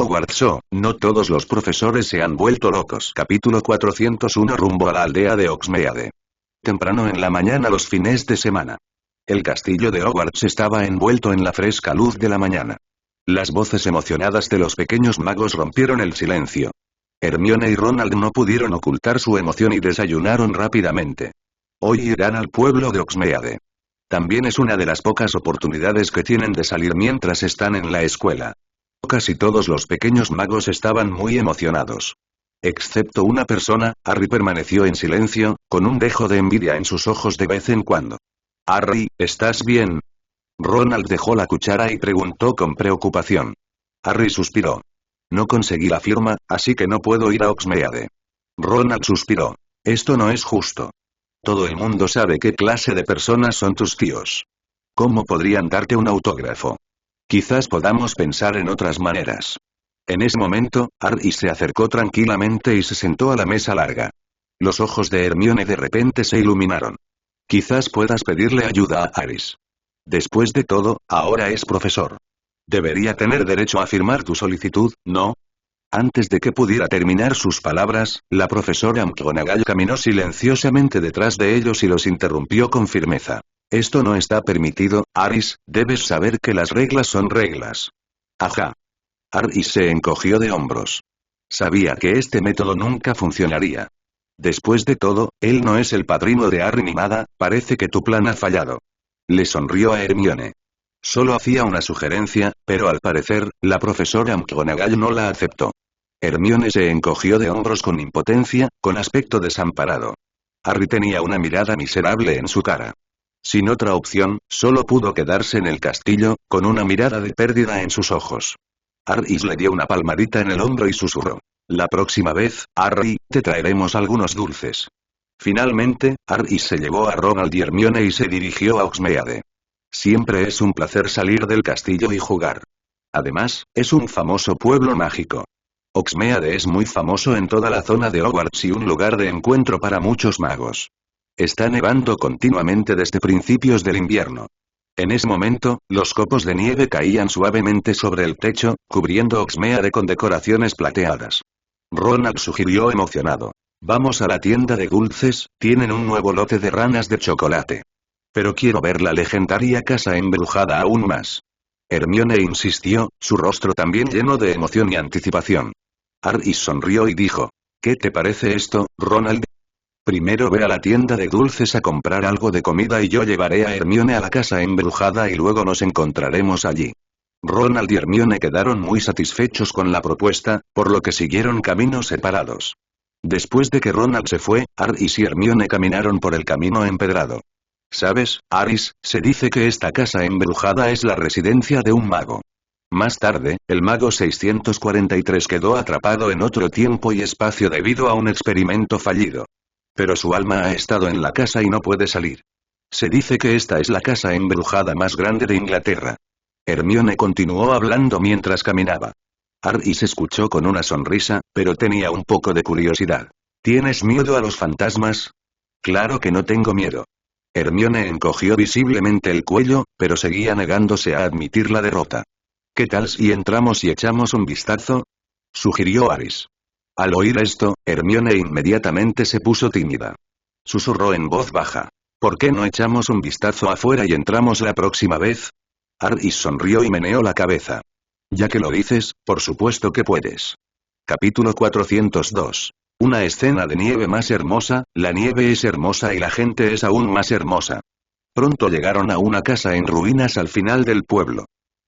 Hogwarts. No todos los profesores se han vuelto locos. Capítulo 401. Rumbo a la aldea de Hogsmeade. Temprano en la mañana los fines de semana. El castillo de Hogwarts estaba envuelto en la fresca luz de la mañana. Las voces emocionadas de los pequeños magos rompieron el silencio. Hermione y Ronald no pudieron ocultar su emoción y desayunaron rápidamente. Hoy irán al pueblo de Hogsmeade. También es una de las pocas oportunidades que tienen de salir mientras están en la escuela. Casi todos los pequeños magos estaban muy emocionados. Excepto una persona, Harry permaneció en silencio, con un dejo de envidia en sus ojos de vez en cuando. Harry, ¿estás bien? Ronald dejó la cuchara y preguntó con preocupación. Harry suspiró. No conseguí la firma, así que no puedo ir a Hogsmeade. Ronald suspiró. Esto no es justo. Todo el mundo sabe qué clase de personas son tus tíos. ¿Cómo podrían darte un autógrafo? Quizás podamos pensar en otras maneras. En ese momento, Harry se acercó tranquilamente y se sentó a la mesa larga. Los ojos de Hermione de repente se iluminaron. Quizás puedas pedirle ayuda a Harry. Después de todo, ahora es profesor. Debería tener derecho a firmar tu solicitud, ¿no? Antes de que pudiera terminar sus palabras, la profesora McGonagall caminó silenciosamente detrás de ellos y los interrumpió con firmeza. Esto no está permitido, Harry, debes saber que las reglas son reglas. Ajá. Harry se encogió de hombros. Sabía que este método nunca funcionaría. Después de todo, él no es el padrino de Harry ni nada, parece que tu plan ha fallado. Le sonrió a Hermione. Solo hacía una sugerencia, pero al parecer, la profesora McGonagall no la aceptó. Hermione se encogió de hombros con impotencia, con aspecto desamparado. Harry tenía una mirada miserable en su cara. Sin otra opción, solo pudo quedarse en el castillo, con una mirada de pérdida en sus ojos. Harry le dio una palmadita en el hombro y susurró. La próxima vez, Harry, te traeremos algunos dulces. Finalmente, Harry se llevó a Ronald y Hermione y se dirigió a Hogsmeade. Siempre es un placer salir del castillo y jugar. Además, es un famoso pueblo mágico. Hogsmeade es muy famoso en toda la zona de Hogwarts y un lugar de encuentro para muchos magos. Está nevando continuamente desde principios del invierno. En ese momento, los copos de nieve caían suavemente sobre el techo, cubriendo Hogsmeade con decoraciones plateadas. Ronald sugirió emocionado. Vamos a la tienda de dulces, tienen un nuevo lote de ranas de chocolate. Pero quiero ver la legendaria casa embrujada aún más. Hermione insistió, su rostro también lleno de emoción y anticipación. Harry sonrió y dijo. ¿Qué te parece esto, Ronald? Primero ve a la tienda de dulces a comprar algo de comida y yo llevaré a Hermione a la casa embrujada y luego nos encontraremos allí. Ronald y Hermione quedaron muy satisfechos con la propuesta, por lo que siguieron caminos separados. Después de que Ronald se fue, Harry y Hermione caminaron por el camino empedrado. ¿Sabes, Harry? Se dice que esta casa embrujada es la residencia de un mago. Más tarde, el mago 643 quedó atrapado en otro tiempo y espacio debido a un experimento fallido. Pero su alma ha estado en la casa y no puede salir. Se dice que esta es la casa embrujada más grande de Inglaterra. Hermione continuó hablando mientras caminaba. Harry se escuchó con una sonrisa, pero tenía un poco de curiosidad. ¿Tienes miedo a los fantasmas? Claro que no tengo miedo. Hermione encogió visiblemente el cuello, pero seguía negándose a admitir la derrota. ¿Qué tal si entramos y echamos un vistazo? Sugirió Harry. Al oír esto, Hermione inmediatamente se puso tímida. Susurró en voz baja. ¿Por qué no echamos un vistazo afuera y entramos la próxima vez? Harry sonrió y meneó la cabeza. Ya que lo dices, por supuesto que puedes. Capítulo 402. Una escena de nieve más hermosa, la nieve es hermosa y la gente es aún más hermosa. Pronto llegaron a una casa en ruinas al final del pueblo.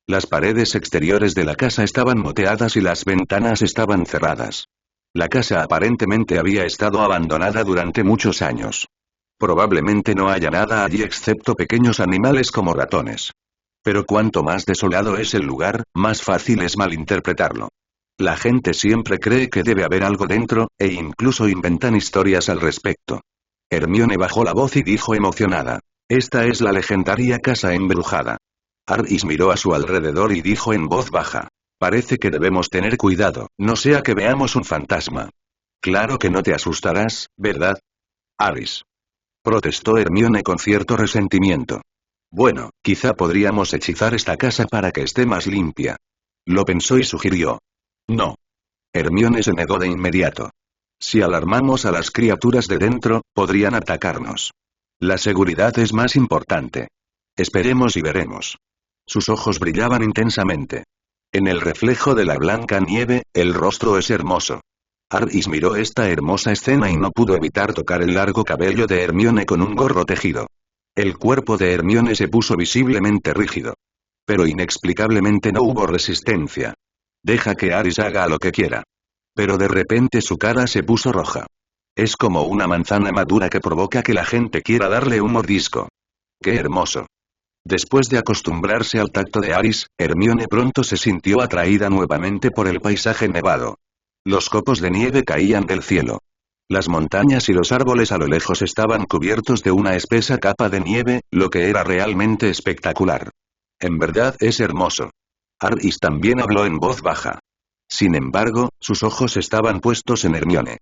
Las paredes exteriores de la casa estaban moteadas y las ventanas estaban cerradas. La casa aparentemente había estado abandonada durante muchos años. Probablemente no haya nada allí excepto pequeños animales como ratones. Pero cuanto más desolado es el lugar, más fácil es malinterpretarlo. La gente siempre cree que debe haber algo dentro, e incluso inventan historias al respecto. Hermione bajó la voz y dijo emocionada. Esta es la legendaria casa embrujada. Harry miró a su alrededor y dijo en voz baja. Parece que debemos tener cuidado, no sea que veamos un fantasma. Claro que no te asustarás, ¿verdad? Harry. Protestó Hermione con cierto resentimiento. Bueno, quizá podríamos hechizar esta casa para que esté más limpia. Lo pensó y sugirió. No. Hermione se negó de inmediato. Si alarmamos a las criaturas de dentro, podrían atacarnos. La seguridad es más importante. Esperemos y veremos. Sus ojos brillaban intensamente. En el reflejo de la blanca nieve, el rostro es hermoso. Harris miró esta hermosa escena y no pudo evitar tocar el largo cabello de Hermione con un gorro tejido. El cuerpo de Hermione se puso visiblemente rígido. Pero inexplicablemente no hubo resistencia. Deja que Harris haga lo que quiera. Pero de repente su cara se puso roja. Es como una manzana madura que provoca que la gente quiera darle un mordisco. ¡Qué hermoso! Después de acostumbrarse al tacto de Harris, Hermione pronto se sintió atraída nuevamente por el paisaje nevado. Los copos de nieve caían del cielo. Las montañas y los árboles a lo lejos estaban cubiertos de una espesa capa de nieve, lo que era realmente espectacular. En verdad es hermoso. Harris también habló en voz baja. Sin embargo, sus ojos estaban puestos en Hermione.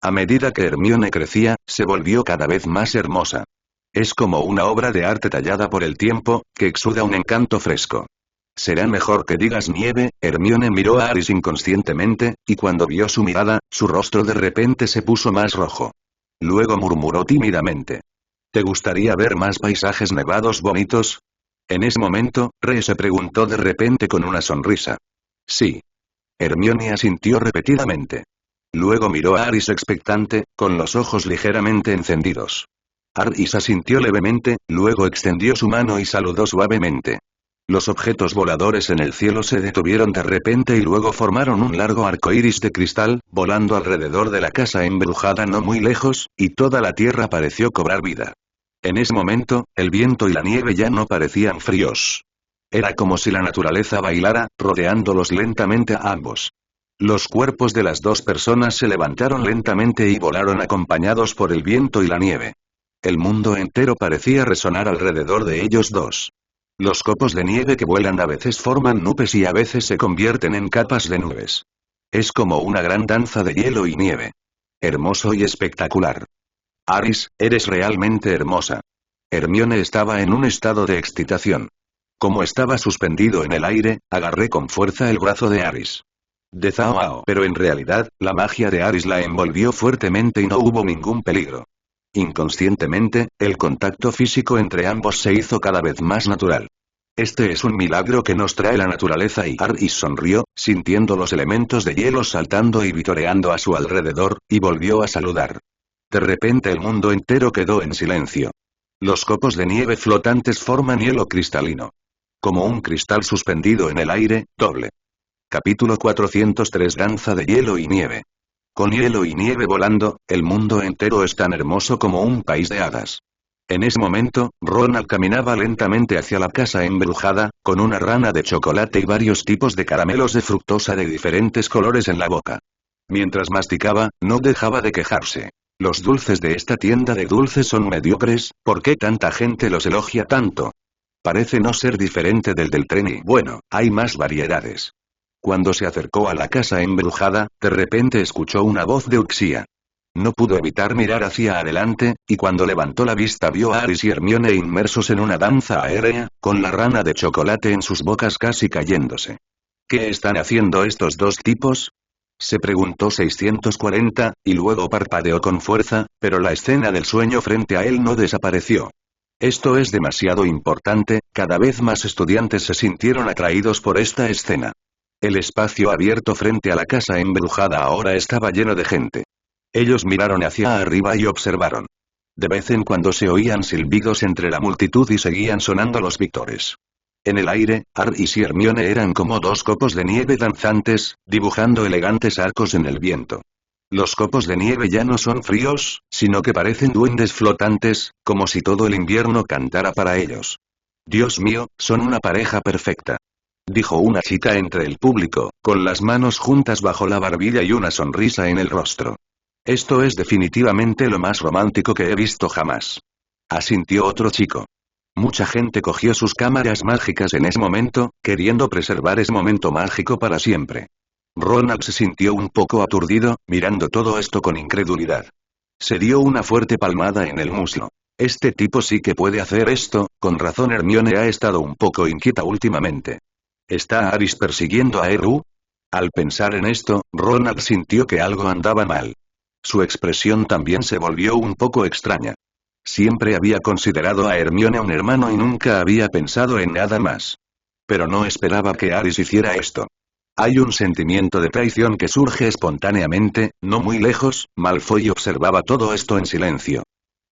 A medida que Hermione crecía, se volvió cada vez más hermosa. Es como una obra de arte tallada por el tiempo, que exuda un encanto fresco. Será mejor que digas nieve. Hermione miró a Harris inconscientemente, y cuando vio su mirada, su rostro de repente se puso más rojo. Luego murmuró tímidamente. ¿Te gustaría ver más paisajes nevados bonitos? En ese momento, Re se preguntó de repente con una sonrisa. Sí. Hermione asintió repetidamente. Luego miró a Harris expectante, con los ojos ligeramente encendidos. Harris asintió levemente, luego extendió su mano y saludó suavemente. Los objetos voladores en el cielo se detuvieron de repente y luego formaron un largo arco iris de cristal, volando alrededor de la casa embrujada no muy lejos, y toda la tierra pareció cobrar vida. En ese momento, el viento y la nieve ya no parecían fríos. Era como si la naturaleza bailara, rodeándolos lentamente a ambos. Los cuerpos de las dos personas se levantaron lentamente y volaron acompañados por el viento y la nieve. El mundo entero parecía resonar alrededor de ellos dos. Los copos de nieve que vuelan a veces forman nubes y a veces se convierten en capas de nubes. Es como una gran danza de hielo y nieve. Hermoso y espectacular. Harris, eres realmente hermosa. Hermione estaba en un estado de excitación. Como estaba suspendido en el aire, agarré con fuerza el brazo de Harris. De Zhao, pero en realidad, la magia de Harris la envolvió fuertemente y no hubo ningún peligro. Inconscientemente, el contacto físico entre ambos se hizo cada vez más natural. Este es un milagro que nos trae la naturaleza y Harris sonrió, sintiendo los elementos de hielo saltando y vitoreando a su alrededor, y volvió a saludar. De repente el mundo entero quedó en silencio. Los copos de nieve flotantes forman hielo cristalino. Como un cristal suspendido en el aire, doble. Capítulo 403 Danza de hielo y nieve. Con hielo y nieve volando, el mundo entero es tan hermoso como un país de hadas. En ese momento, Ronald caminaba lentamente hacia la casa embrujada, con una rana de chocolate y varios tipos de caramelos de fructosa de diferentes colores en la boca. Mientras masticaba, no dejaba de quejarse. Los dulces de esta tienda de dulces son mediocres, ¿por qué tanta gente los elogia tanto? Parece no ser diferente del tren y bueno, hay más variedades. Cuando se acercó a la casa embrujada, de repente escuchó una voz de Uxia. No pudo evitar mirar hacia adelante, y cuando levantó la vista vio a Harris y Hermione inmersos en una danza aérea, con la rana de chocolate en sus bocas casi cayéndose. ¿Qué están haciendo estos dos tipos? Se preguntó 640, y luego parpadeó con fuerza, pero la escena del sueño frente a él no desapareció. Esto es demasiado importante, cada vez más estudiantes se sintieron atraídos por esta escena. El espacio abierto frente a la casa embrujada ahora estaba lleno de gente. Ellos miraron hacia arriba y observaron. De vez en cuando se oían silbidos entre la multitud y seguían sonando los vítores. En el aire, Harris y Hermione eran como dos copos de nieve danzantes, dibujando elegantes arcos en el viento. Los copos de nieve ya no son fríos, sino que parecen duendes flotantes, como si todo el invierno cantara para ellos. Dios mío, son una pareja perfecta. Dijo una chica entre el público, con las manos juntas bajo la barbilla y una sonrisa en el rostro. Esto es definitivamente lo más romántico que he visto jamás. Asintió otro chico. Mucha gente cogió sus cámaras mágicas en ese momento, queriendo preservar ese momento mágico para siempre. Ronald se sintió un poco aturdido, mirando todo esto con incredulidad. Se dio una fuerte palmada en el muslo. Este tipo sí que puede hacer esto, con razón Hermione ha estado un poco inquieta últimamente. ¿Está Harris persiguiendo a Eru? Al pensar en esto, Ronald sintió que algo andaba mal. Su expresión también se volvió un poco extraña. Siempre había considerado a Hermione un hermano y nunca había pensado en nada más. Pero no esperaba que Aris hiciera esto. Hay un sentimiento de traición que surge espontáneamente, no muy lejos. Malfoy observaba todo esto en silencio.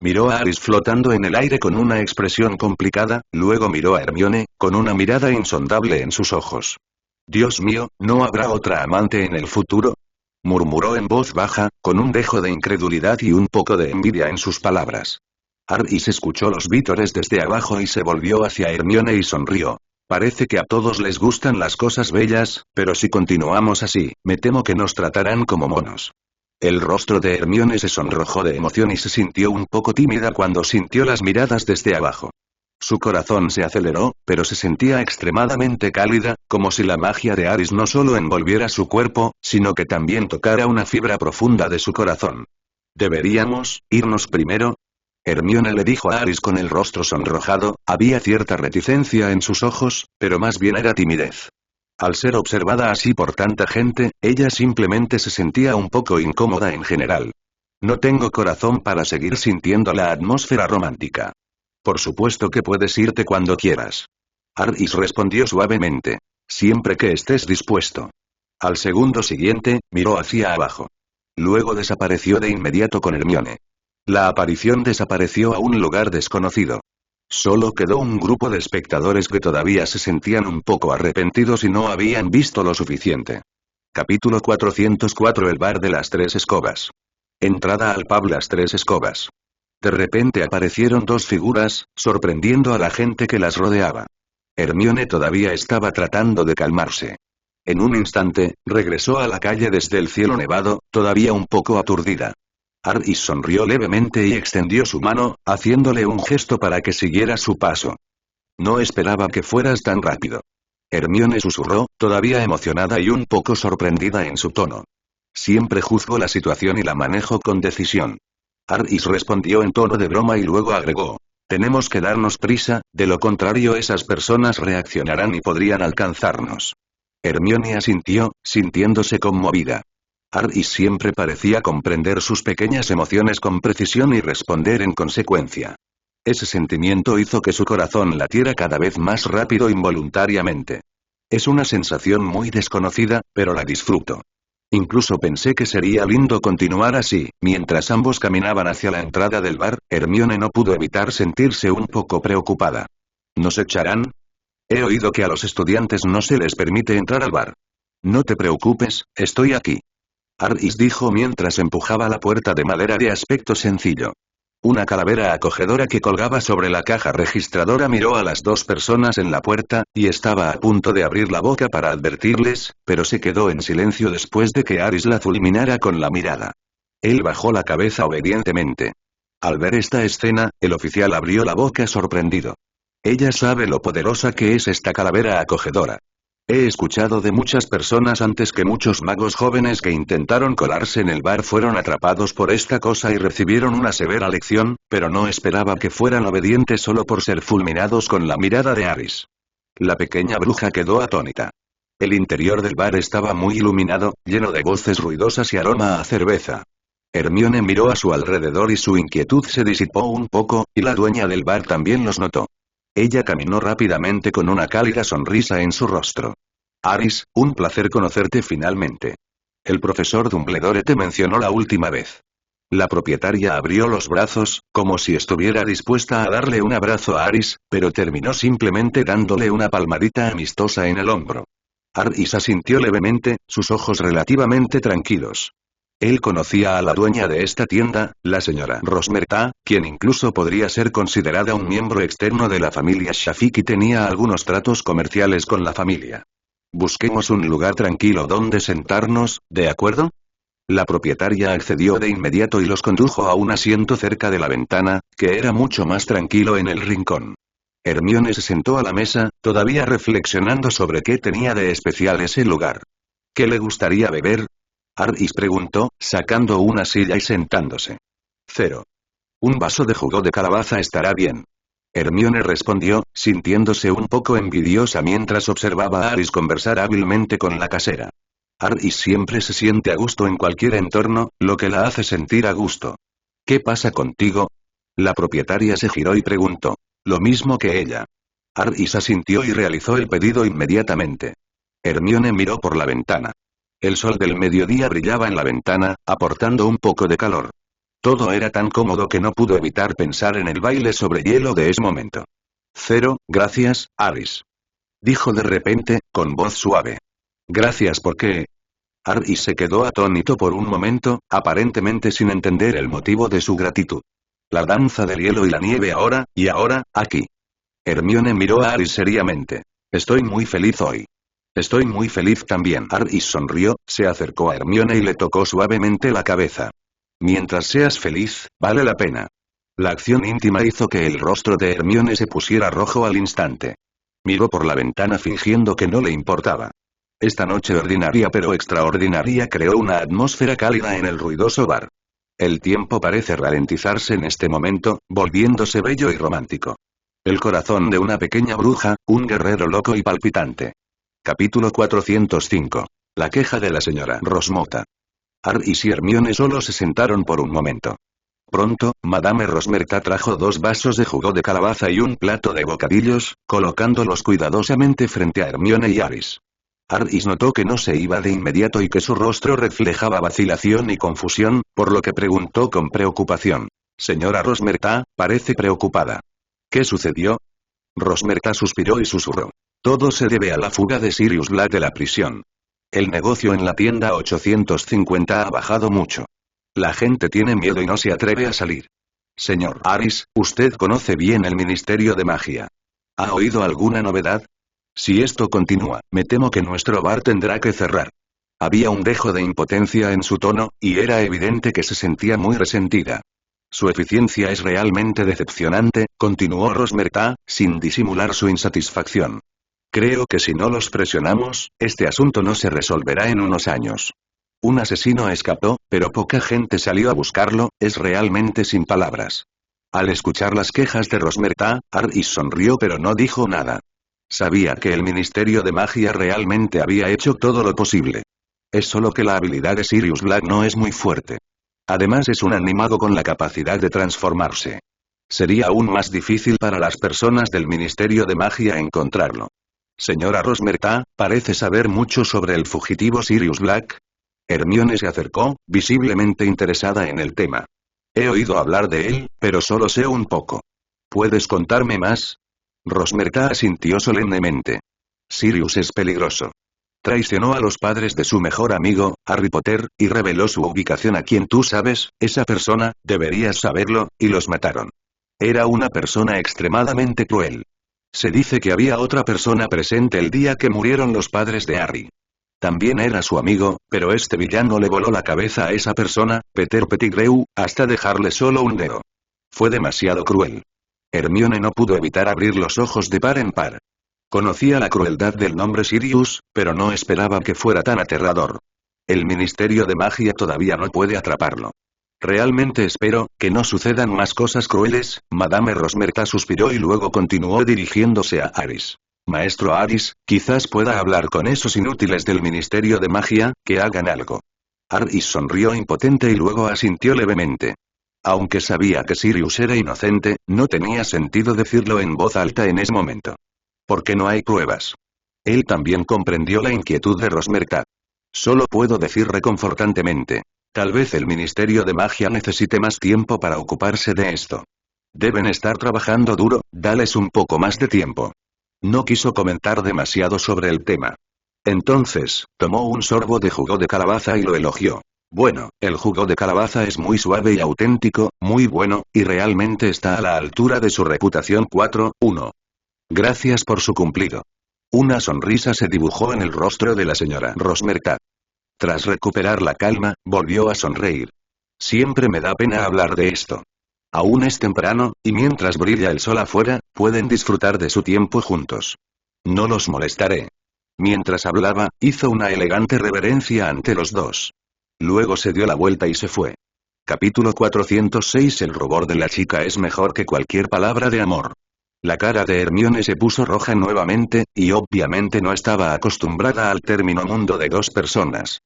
Miró a Aris flotando en el aire con una expresión complicada, luego miró a Hermione, con una mirada insondable en sus ojos. «Dios mío, ¿no habrá otra amante en el futuro?», murmuró en voz baja, con un dejo de incredulidad y un poco de envidia en sus palabras. Aris escuchó los vítores desde abajo y se volvió hacia Hermione y sonrió. «Parece que a todos les gustan las cosas bellas, pero si continuamos así, me temo que nos tratarán como monos». El rostro de Hermione se sonrojó de emoción y se sintió un poco tímida cuando sintió las miradas desde abajo. Su corazón se aceleró, pero se sentía extremadamente cálida, como si la magia de Aris no solo envolviera su cuerpo, sino que también tocara una fibra profunda de su corazón. «¿Deberíamos irnos primero?», Hermione le dijo a Aris con el rostro sonrojado. Había cierta reticencia en sus ojos, pero más bien era timidez. Al ser observada así por tanta gente, ella simplemente se sentía un poco incómoda en general. «No tengo corazón para seguir sintiendo la atmósfera romántica». «Por supuesto que puedes irte cuando quieras». Aris respondió suavemente. «Siempre que estés dispuesto». Al segundo siguiente, miró hacia abajo. Luego desapareció de inmediato con Hermione. La aparición desapareció a un lugar desconocido. Solo quedó un grupo de espectadores que todavía se sentían un poco arrepentidos y no habían visto lo suficiente. Capítulo 404. El bar de las tres escobas. Entrada al pub Las Tres Escobas. De repente aparecieron dos figuras, sorprendiendo a la gente que las rodeaba. Hermione todavía estaba tratando de calmarse. En un instante, regresó a la calle desde el cielo nevado, todavía un poco aturdida. Aris sonrió levemente y extendió su mano, haciéndole un gesto para que siguiera su paso. «No esperaba que fueras tan rápido». Hermione susurró, todavía emocionada y un poco sorprendida en su tono. «Siempre juzgo la situación y la manejo con decisión». Aris respondió en tono de broma y luego agregó. «Tenemos que darnos prisa, de lo contrario esas personas reaccionarán y podrían alcanzarnos». Hermione asintió, sintiéndose conmovida. Aris siempre parecía comprender sus pequeñas emociones con precisión y responder en consecuencia. Ese sentimiento hizo que su corazón latiera cada vez más rápido involuntariamente. Es una sensación muy desconocida, pero la disfruto. Incluso pensé que sería lindo continuar así. Mientras ambos caminaban hacia la entrada del bar, Hermione no pudo evitar sentirse un poco preocupada. ¿Nos echarán? He oído que a los estudiantes no se les permite entrar al bar. No te preocupes, estoy aquí. Aris dijo mientras empujaba la puerta de madera de aspecto sencillo. Una calavera acogedora que colgaba sobre la caja registradora miró a las dos personas en la puerta, y estaba a punto de abrir la boca para advertirles, pero se quedó en silencio después de que Aris la fulminara con la mirada. Él bajó la cabeza obedientemente. Al ver esta escena, el oficial abrió la boca sorprendido. Ella sabe lo poderosa que es esta calavera acogedora. He escuchado de muchas personas antes que muchos magos jóvenes que intentaron colarse en el bar fueron atrapados por esta cosa y recibieron una severa lección, pero no esperaba que fueran obedientes solo por ser fulminados con la mirada de Aris. La pequeña bruja quedó atónita. El interior del bar estaba muy iluminado, lleno de voces ruidosas y aroma a cerveza. Hermione miró a su alrededor y su inquietud se disipó un poco, y la dueña del bar también los notó. Ella caminó rápidamente con una cálida sonrisa en su rostro. «Aris, un placer conocerte finalmente. El profesor Dumbledore te mencionó la última vez». La propietaria abrió los brazos, como si estuviera dispuesta a darle un abrazo a Aris, pero terminó simplemente dándole una palmadita amistosa en el hombro. Aris asintió levemente, sus ojos relativamente tranquilos. Él conocía a la dueña de esta tienda, la señora Rosmerta, quien incluso podría ser considerada un miembro externo de la familia Shafik y tenía algunos tratos comerciales con la familia. «Busquemos un lugar tranquilo donde sentarnos, ¿de acuerdo?». La propietaria accedió de inmediato y los condujo a un asiento cerca de la ventana, que era mucho más tranquilo en el rincón. Hermione se sentó a la mesa, todavía reflexionando sobre qué tenía de especial ese lugar. ¿Qué le gustaría beber? Aris preguntó, sacando una silla y sentándose. 0. Un vaso de jugo de calabaza estará bien. Hermione respondió, sintiéndose un poco envidiosa mientras observaba a Aris conversar hábilmente con la casera. Aris siempre se siente a gusto en cualquier entorno, lo que la hace sentir a gusto. ¿Qué pasa contigo? La propietaria se giró y preguntó. Lo mismo que ella. Aris asintió y realizó el pedido inmediatamente. Hermione miró por la ventana. El sol del mediodía brillaba en la ventana, aportando un poco de calor. Todo era tan cómodo que no pudo evitar pensar en el baile sobre hielo de ese momento. Gracias, Aris. Dijo de repente, con voz suave. Gracias ¿por qué? Aris se quedó atónito por un momento, aparentemente sin entender el motivo de su gratitud. La danza del hielo y la nieve ahora, aquí. Hermione miró a Aris seriamente. Estoy muy feliz hoy. Estoy muy feliz también. Aris sonrió, se acercó a Hermione y le tocó suavemente la cabeza. Mientras seas feliz, vale la pena. La acción íntima hizo que el rostro de Hermione se pusiera rojo al instante. Miró por la ventana fingiendo que no le importaba. Esta noche ordinaria pero extraordinaria creó una atmósfera cálida en el ruidoso bar. El tiempo parece ralentizarse en este momento, volviéndose bello y romántico. El corazón de una pequeña bruja, un guerrero loco y palpitante. Capítulo 405. La queja de la señora Rosmota. Aris y Hermione solo se sentaron por un momento. Pronto, Madame Rosmerta trajo 2 vasos de jugo de calabaza y un plato de bocadillos, colocándolos cuidadosamente frente a Hermione y Aris. Aris notó que no se iba de inmediato y que su rostro reflejaba vacilación y confusión, por lo que preguntó con preocupación. Señora Rosmerta, parece preocupada. ¿Qué sucedió? Rosmerta suspiró y susurró. Todo se debe a la fuga de Sirius Black de la prisión. El negocio en la tienda 850 ha bajado mucho. La gente tiene miedo y no se atreve a salir. Señor Aris, usted conoce bien el Ministerio de Magia. ¿Ha oído alguna novedad? Si esto continúa, me temo que nuestro bar tendrá que cerrar. Había un dejo de impotencia en su tono, y era evidente que se sentía muy resentida. Su eficiencia es realmente decepcionante, continuó Rosmerta, sin disimular su insatisfacción. Creo que si no los presionamos, este asunto no se resolverá en unos años. Un asesino escapó, pero poca gente salió a buscarlo, es realmente sin palabras. Al escuchar las quejas de Rosmerta, Aris sonrió pero no dijo nada. Sabía que el Ministerio de Magia realmente había hecho todo lo posible. Es solo que la habilidad de Sirius Black no es muy fuerte. Además es un animago con la capacidad de transformarse. Sería aún más difícil para las personas del Ministerio de Magia encontrarlo. Señora Rosmerta, parece saber mucho sobre el fugitivo Sirius Black. Hermione se acercó, visiblemente interesada en el tema. He oído hablar de él, pero solo sé un poco. ¿Puedes contarme más? Rosmerta asintió solemnemente. Sirius es peligroso. Traicionó a los padres de su mejor amigo, Harry Potter, y reveló su ubicación a quien tú sabes, esa persona, deberías saberlo, y los mataron. Era una persona extremadamente cruel. Se dice que había otra persona presente el día que murieron los padres de Harry. También era su amigo, pero este villano le voló la cabeza a esa persona, Peter Pettigrew, hasta dejarle solo un dedo. Fue demasiado cruel. Hermione no pudo evitar abrir los ojos de par en par. Conocía la crueldad del nombre Sirius, pero no esperaba que fuera tan aterrador. El Ministerio de Magia todavía no puede atraparlo. Realmente espero que no sucedan más cosas crueles. Madame Rosmerta suspiró y luego continuó dirigiéndose a Aris. Maestro Aris, quizás pueda hablar con esos inútiles del Ministerio de Magia, que hagan algo. Aris sonrió impotente y luego asintió levemente. Aunque sabía que Sirius era inocente, no tenía sentido decirlo en voz alta en ese momento. Porque no hay pruebas. Él también comprendió la inquietud de Rosmerta. Solo puedo decir reconfortantemente. Tal vez el Ministerio de Magia necesite más tiempo para ocuparse de esto. Deben estar trabajando duro, dales un poco más de tiempo. No quiso comentar demasiado sobre el tema. Entonces, tomó un sorbo de jugo de calabaza y lo elogió. Bueno, el jugo de calabaza es muy suave y auténtico, muy bueno, y realmente está a la altura de su reputación 4-1. Gracias por su cumplido. Una sonrisa se dibujó en el rostro de la señora Rosmerta. Tras recuperar la calma, volvió a sonreír. Siempre me da pena hablar de esto. Aún es temprano, y mientras brilla el sol afuera, pueden disfrutar de su tiempo juntos. No los molestaré. Mientras hablaba, hizo una elegante reverencia ante los dos. Luego se dio la vuelta y se fue. Capítulo 406. El rubor de la chica es mejor que cualquier palabra de amor. La cara de Hermione se puso roja nuevamente, y obviamente no estaba acostumbrada al término mundo de dos personas.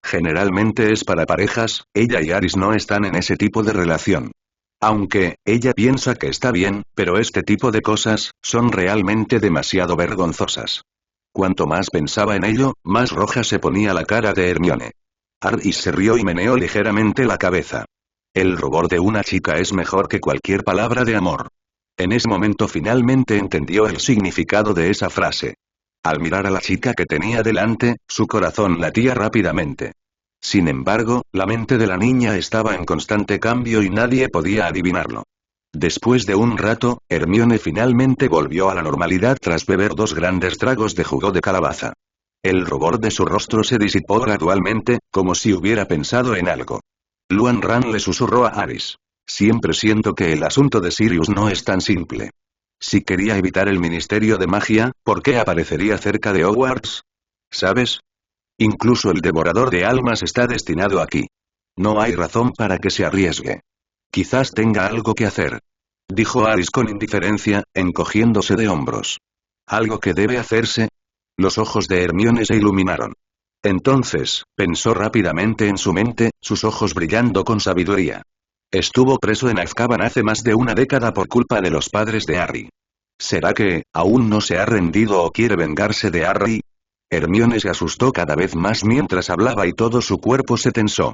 Generalmente es para parejas, ella y Aris no están en ese tipo de relación. Aunque, ella piensa que está bien, pero este tipo de cosas, son realmente demasiado vergonzosas. Cuanto más pensaba en ello, más roja se ponía la cara de Hermione. Aris se rió y meneó ligeramente la cabeza. El rubor de una chica es mejor que cualquier palabra de amor. En ese momento finalmente entendió el significado de esa frase. Al mirar a la chica que tenía delante, su corazón latía rápidamente. Sin embargo, la mente de la niña estaba en constante cambio y nadie podía adivinarlo. Después de un rato, Hermione finalmente volvió a la normalidad tras beber 2 grandes tragos de jugo de calabaza. El rubor de su rostro se disipó gradualmente, como si hubiera pensado en algo. Luan Ran le susurró a Aris. Siempre siento que el asunto de Sirius no es tan simple. Si quería evitar el Ministerio de Magia, ¿por qué aparecería cerca de Hogwarts? ¿Sabes? Incluso el Devorador de Almas está destinado aquí. No hay razón para que se arriesgue. Quizás tenga algo que hacer. Dijo Aris con indiferencia, encogiéndose de hombros. ¿Algo que debe hacerse? Los ojos de Hermione se iluminaron. Entonces, pensó rápidamente en su mente, sus ojos brillando con sabiduría. Estuvo preso en Azkaban hace más de una década por culpa de los padres de Harry. ¿Será que, aún no se ha rendido o quiere vengarse de Harry? Hermione se asustó cada vez más mientras hablaba y todo su cuerpo se tensó.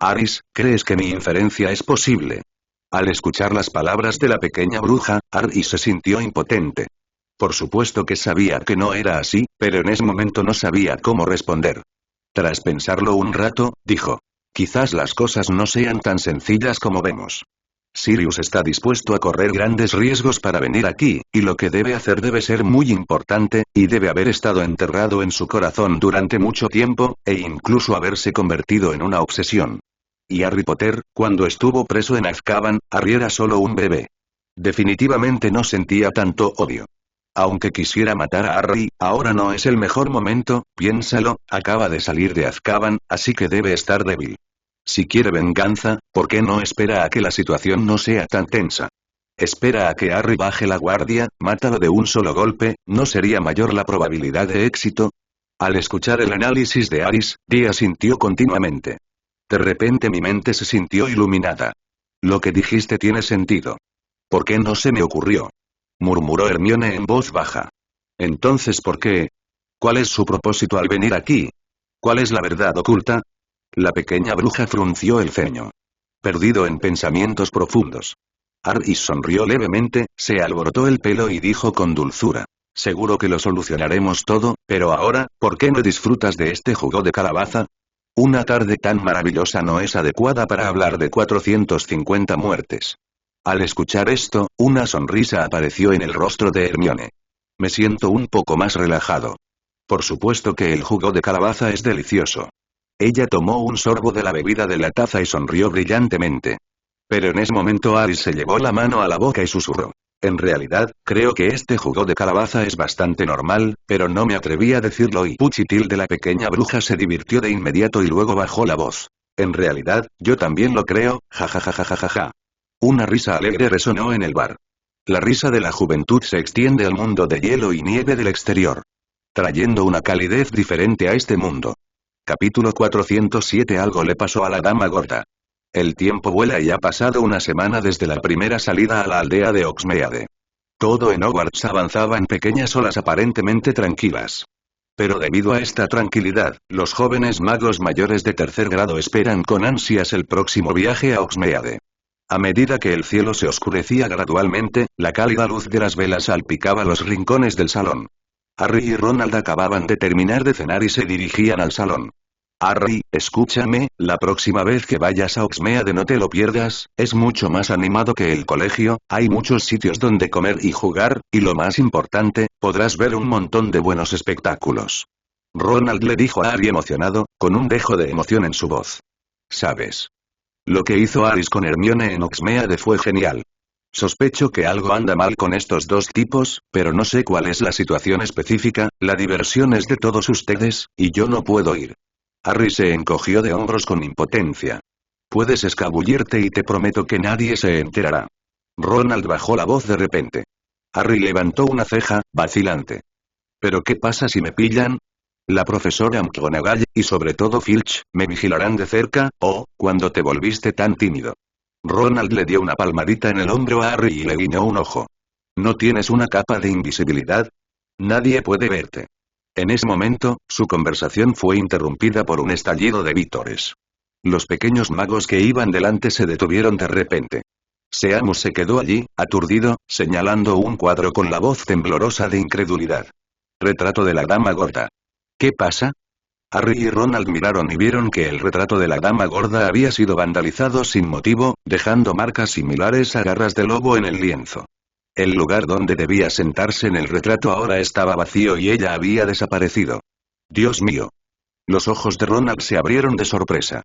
Aris, ¿crees que mi inferencia es posible? Al escuchar las palabras de la pequeña bruja, Aris se sintió impotente. Por supuesto que sabía que no era así, pero en ese momento no sabía cómo responder. Tras pensarlo un rato, dijo. Quizás las cosas no sean tan sencillas como vemos. Sirius está dispuesto a correr grandes riesgos para venir aquí, y lo que debe hacer debe ser muy importante, y debe haber estado enterrado en su corazón durante mucho tiempo, e incluso haberse convertido en una obsesión. Y Harry Potter, cuando estuvo preso en Azkaban, Harry era solo un bebé. Definitivamente no sentía tanto odio. Aunque quisiera matar a Harry, ahora no es el mejor momento, piénsalo, acaba de salir de Azkaban, así que debe estar débil. Si quiere venganza, ¿por qué no espera a que la situación no sea tan tensa? Espera a que Harry baje la guardia, mátalo de un solo golpe, ¿no sería mayor la probabilidad de éxito? Al escuchar el análisis de Aris, Dia sintió continuamente. De repente mi mente se sintió iluminada. Lo que dijiste tiene sentido. ¿Por qué no se me ocurrió? Murmuró Hermione en voz baja. Entonces, ¿por qué? ¿Cuál es su propósito al venir aquí? ¿Cuál es la verdad oculta? La pequeña bruja frunció el ceño. Perdido en pensamientos profundos. Aris sonrió levemente, se alborotó el pelo y dijo con dulzura. Seguro que lo solucionaremos todo, pero ahora, ¿por qué no disfrutas de este jugo de calabaza? Una tarde tan maravillosa no es adecuada para hablar de 450 muertes. Al escuchar esto, una sonrisa apareció en el rostro de Hermione. Me siento un poco más relajado. Por supuesto que el jugo de calabaza es delicioso. Ella tomó un sorbo de la bebida de la taza y sonrió brillantemente. Pero en ese momento Aris se llevó la mano a la boca y susurró. En realidad, creo que este jugo de calabaza es bastante normal, pero no me atreví a decirlo y Puchitil de la pequeña bruja se divirtió de inmediato y luego bajó la voz. En realidad, yo también lo creo, jajajajajaja. Una risa alegre resonó en el bar. La risa de la juventud se extiende al mundo de hielo y nieve del exterior. Trayendo una calidez diferente a este mundo. Capítulo 407. Algo le pasó a la dama gorda. El tiempo vuela y ha pasado una semana desde la primera salida a la aldea de Hogsmeade. Todo en Hogwarts avanzaba en pequeñas olas aparentemente tranquilas. Pero debido a esta tranquilidad, los jóvenes magos mayores de tercer grado esperan con ansias el próximo viaje a Hogsmeade. A medida que el cielo se oscurecía gradualmente, la cálida luz de las velas salpicaba los rincones del salón. Harry y Ronald acababan de terminar de cenar y se dirigían al salón. Harry, escúchame, la próxima vez que vayas a Hogsmeade no te lo pierdas, es mucho más animado que el colegio, hay muchos sitios donde comer y jugar, y lo más importante, podrás ver un montón de buenos espectáculos. Ronald le dijo a Harry emocionado, con un dejo de emoción en su voz. ¿Sabes? Lo que hizo Aris con Hermione en Hogsmeade fue genial. Sospecho que algo anda mal con estos dos tipos, pero no sé cuál es la situación específica, la diversión es de todos ustedes, y yo no puedo ir. Harry se encogió de hombros con impotencia. Puedes escabullirte y te prometo que nadie se enterará. Ronald bajó la voz de repente. Harry levantó una ceja, vacilante. ¿Pero qué pasa si me pillan? La profesora McGonagall, y sobre todo Filch, me vigilarán de cerca, cuando te volviste tan tímido. Ronald le dio una palmadita en el hombro a Harry y le guiñó un ojo. ¿No tienes una capa de invisibilidad? Nadie puede verte. En ese momento, su conversación fue interrumpida por un estallido de vítores. Los pequeños magos que iban delante se detuvieron de repente. Seamus se quedó allí, aturdido, señalando un cuadro con la voz temblorosa de incredulidad. Retrato de la Dama Gorda. ¿Qué pasa? Harry y Ronald miraron y vieron que el retrato de la Dama Gorda había sido vandalizado sin motivo, dejando marcas similares a garras de lobo en el lienzo. El lugar donde debía sentarse en el retrato ahora estaba vacío y ella había desaparecido. ¡Dios mío! Los ojos de Ronald se abrieron de sorpresa.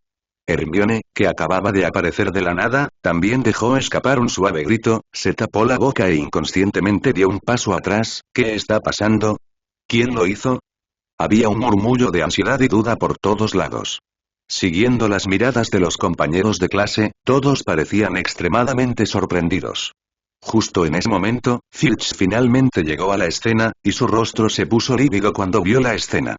Hermione, que acababa de aparecer de la nada, también dejó escapar un suave grito, se tapó la boca e inconscientemente dio un paso atrás. ¿Qué está pasando? ¿Quién lo hizo? Había un murmullo de ansiedad y duda por todos lados. Siguiendo las miradas de los compañeros de clase, todos parecían extremadamente sorprendidos. Justo en ese momento, Filch finalmente llegó a la escena, y su rostro se puso lívido cuando vio la escena.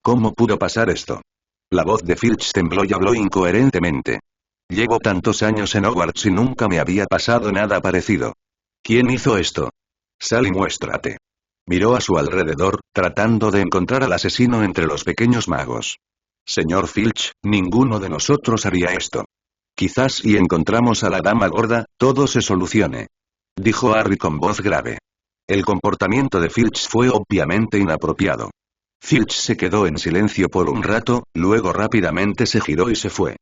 ¿Cómo pudo pasar esto? La voz de Filch tembló y habló incoherentemente. Llevo tantos años en Hogwarts y nunca me había pasado nada parecido. ¿Quién hizo esto? Sal y muéstrate. Miró a su alrededor, tratando de encontrar al asesino entre los pequeños magos. Señor Filch, ninguno de nosotros haría esto. Quizás si encontramos a la Dama Gorda, todo se solucione. Dijo Harry con voz grave. El comportamiento de Filch fue obviamente inapropiado. Filch se quedó en silencio por un rato, luego rápidamente se giró y se fue.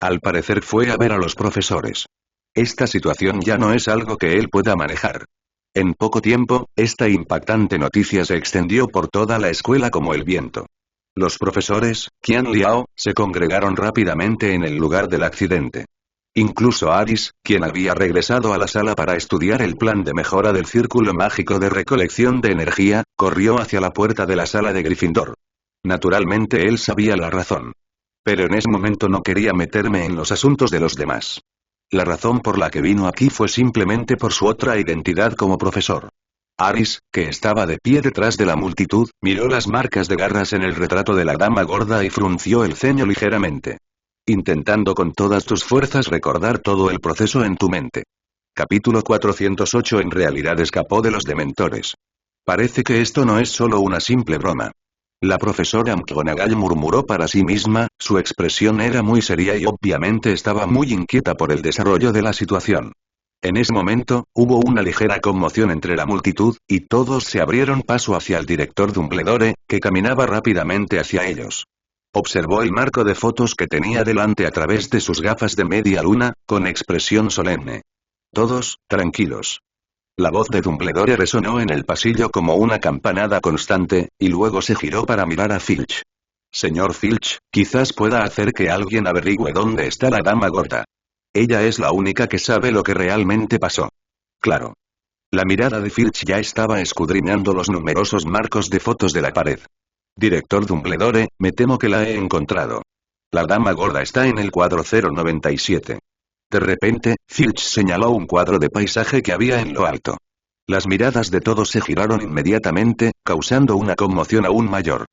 Al parecer fue a ver a los profesores. Esta situación ya no es algo que él pueda manejar. En poco tiempo, esta impactante noticia se extendió por toda la escuela como el viento. Los profesores, Qian Liao, se congregaron rápidamente en el lugar del accidente. Incluso Aris, quien había regresado a la sala para estudiar el plan de mejora del círculo mágico de recolección de energía, corrió hacia la puerta de la sala de Gryffindor. Naturalmente él sabía la razón. Pero en ese momento no quería meterme en los asuntos de los demás. La razón por la que vino aquí fue simplemente por su otra identidad como profesor. Aris, que estaba de pie detrás de la multitud, miró las marcas de garras en el retrato de la Dama Gorda y frunció el ceño ligeramente. Intentando con todas tus fuerzas recordar todo el proceso en tu mente. Capítulo 408 En realidad escapó de los dementores. Parece que esto no es solo una simple broma. La profesora McGonagall murmuró para sí misma, su expresión era muy seria y obviamente estaba muy inquieta por el desarrollo de la situación. En ese momento, hubo una ligera conmoción entre la multitud, y todos se abrieron paso hacia el director Dumbledore, que caminaba rápidamente hacia ellos. Observó el marco de fotos que tenía delante a través de sus gafas de media luna, con expresión solemne. Todos, tranquilos. La voz de Dumbledore resonó en el pasillo como una campanada constante, y luego se giró para mirar a Filch. Señor Filch, quizás pueda hacer que alguien averigüe dónde está la Dama Gorda. Ella es la única que sabe lo que realmente pasó. Claro. La mirada de Filch ya estaba escudriñando los numerosos marcos de fotos de la pared. Director Dumbledore, me temo que la he encontrado. La Dama Gorda está en el cuadro 097. De repente, Filch señaló un cuadro de paisaje que había en lo alto. Las miradas de todos se giraron inmediatamente, causando una conmoción aún mayor.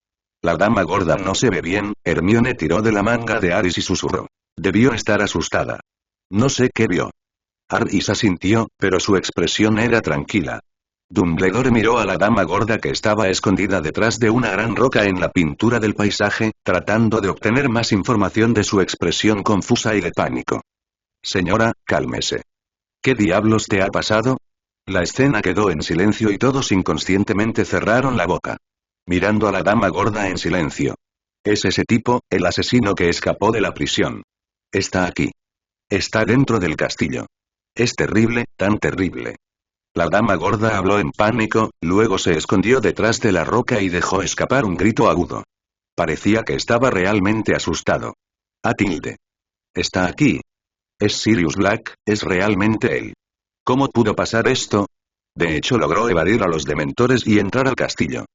La Dama Gorda no se ve bien, Hermione tiró de la manga de Aris y susurró. Debió estar asustada. No sé qué vio. Aris asintió, pero su expresión era tranquila. Dumbledore miró a la Dama Gorda que estaba escondida detrás de una gran roca en la pintura del paisaje, tratando de obtener más información de su expresión confusa y de pánico. Señora, cálmese. ¿Qué diablos te ha pasado? La escena quedó en silencio y todos inconscientemente cerraron la boca. Mirando a la Dama Gorda en silencio. Es ese tipo, el asesino que escapó de la prisión. Está aquí. Está dentro del castillo. Es terrible, tan terrible. La Dama Gorda habló en pánico, luego se escondió detrás de la roca y dejó escapar un grito agudo. Parecía que estaba realmente asustado. Atilde. Está aquí. Es Sirius Black, es realmente él. ¿Cómo pudo pasar esto? De hecho logró evadir a los dementores y entrar al castillo.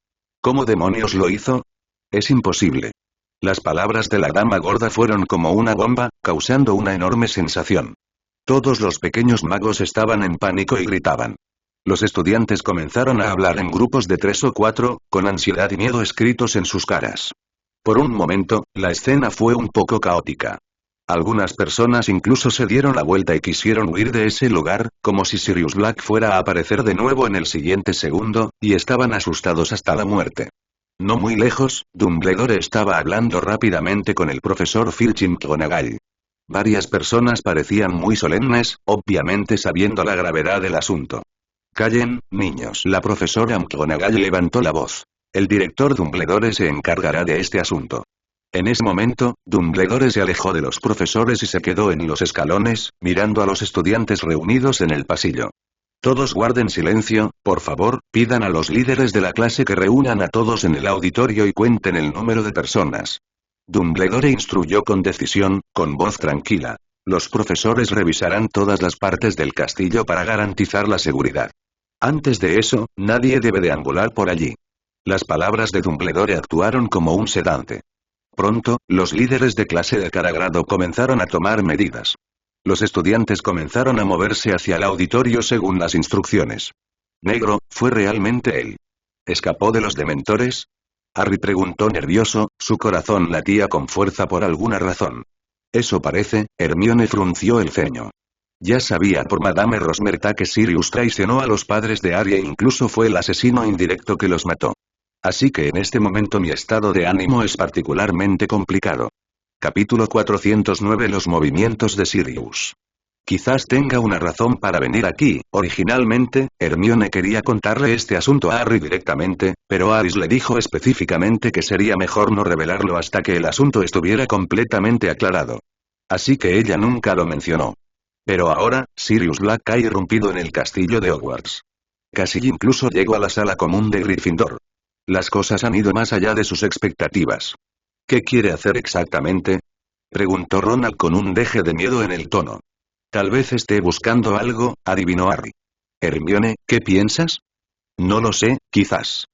¿Cómo demonios lo hizo? Es imposible. Las palabras de la Dama Gorda fueron como una bomba, causando una enorme sensación. Todos los pequeños magos estaban en pánico y gritaban. Los estudiantes comenzaron a hablar en grupos de 3 o 4, con ansiedad y miedo escritos en sus caras. Por un momento, la escena fue un poco caótica. Algunas personas incluso se dieron la vuelta y quisieron huir de ese lugar, como si Sirius Black fuera a aparecer de nuevo en el siguiente segundo, y estaban asustados hasta la muerte. No muy lejos, Dumbledore estaba hablando rápidamente con el profesor Filch McGonagall. Varias personas parecían muy solemnes, obviamente sabiendo la gravedad del asunto. Callen, niños. La profesora McGonagall levantó la voz. El director Dumbledore se encargará de este asunto. En ese momento, Dumbledore se alejó de los profesores y se quedó en los escalones, mirando a los estudiantes reunidos en el pasillo. Todos guarden silencio, por favor, pidan a los líderes de la clase que reúnan a todos en el auditorio y cuenten el número de personas. Dumbledore instruyó con decisión, con voz tranquila. Los profesores revisarán todas las partes del castillo para garantizar la seguridad. Antes de eso, nadie debe deambular por allí. Las palabras de Dumbledore actuaron como un sedante. Pronto, los líderes de clase de cada grado comenzaron a tomar medidas. Los estudiantes comenzaron a moverse hacia el auditorio según las instrucciones. Negro, ¿fue realmente él? ¿Escapó de los dementores? Harry preguntó nervioso, su corazón latía con fuerza por alguna razón. Eso parece, Hermione frunció el ceño. Ya sabía por Madame Rosmerta que Sirius traicionó a los padres de Harry e incluso fue el asesino indirecto que los mató. Así que en este momento mi estado de ánimo es particularmente complicado. Capítulo 409 Los movimientos de Sirius. Quizás tenga una razón para venir aquí. Originalmente, Hermione quería contarle este asunto a Harry directamente, pero Harry le dijo específicamente que sería mejor no revelarlo hasta que el asunto estuviera completamente aclarado. Así que ella nunca lo mencionó. Pero ahora, Sirius Black ha irrumpido en el castillo de Hogwarts. Casi incluso llegó a la sala común de Gryffindor. Las cosas han ido más allá de sus expectativas. ¿Qué quiere hacer exactamente? Preguntó Ronald con un deje de miedo en el tono. Tal vez esté buscando algo, adivinó Harry. Hermione, ¿qué piensas? No lo sé, quizás.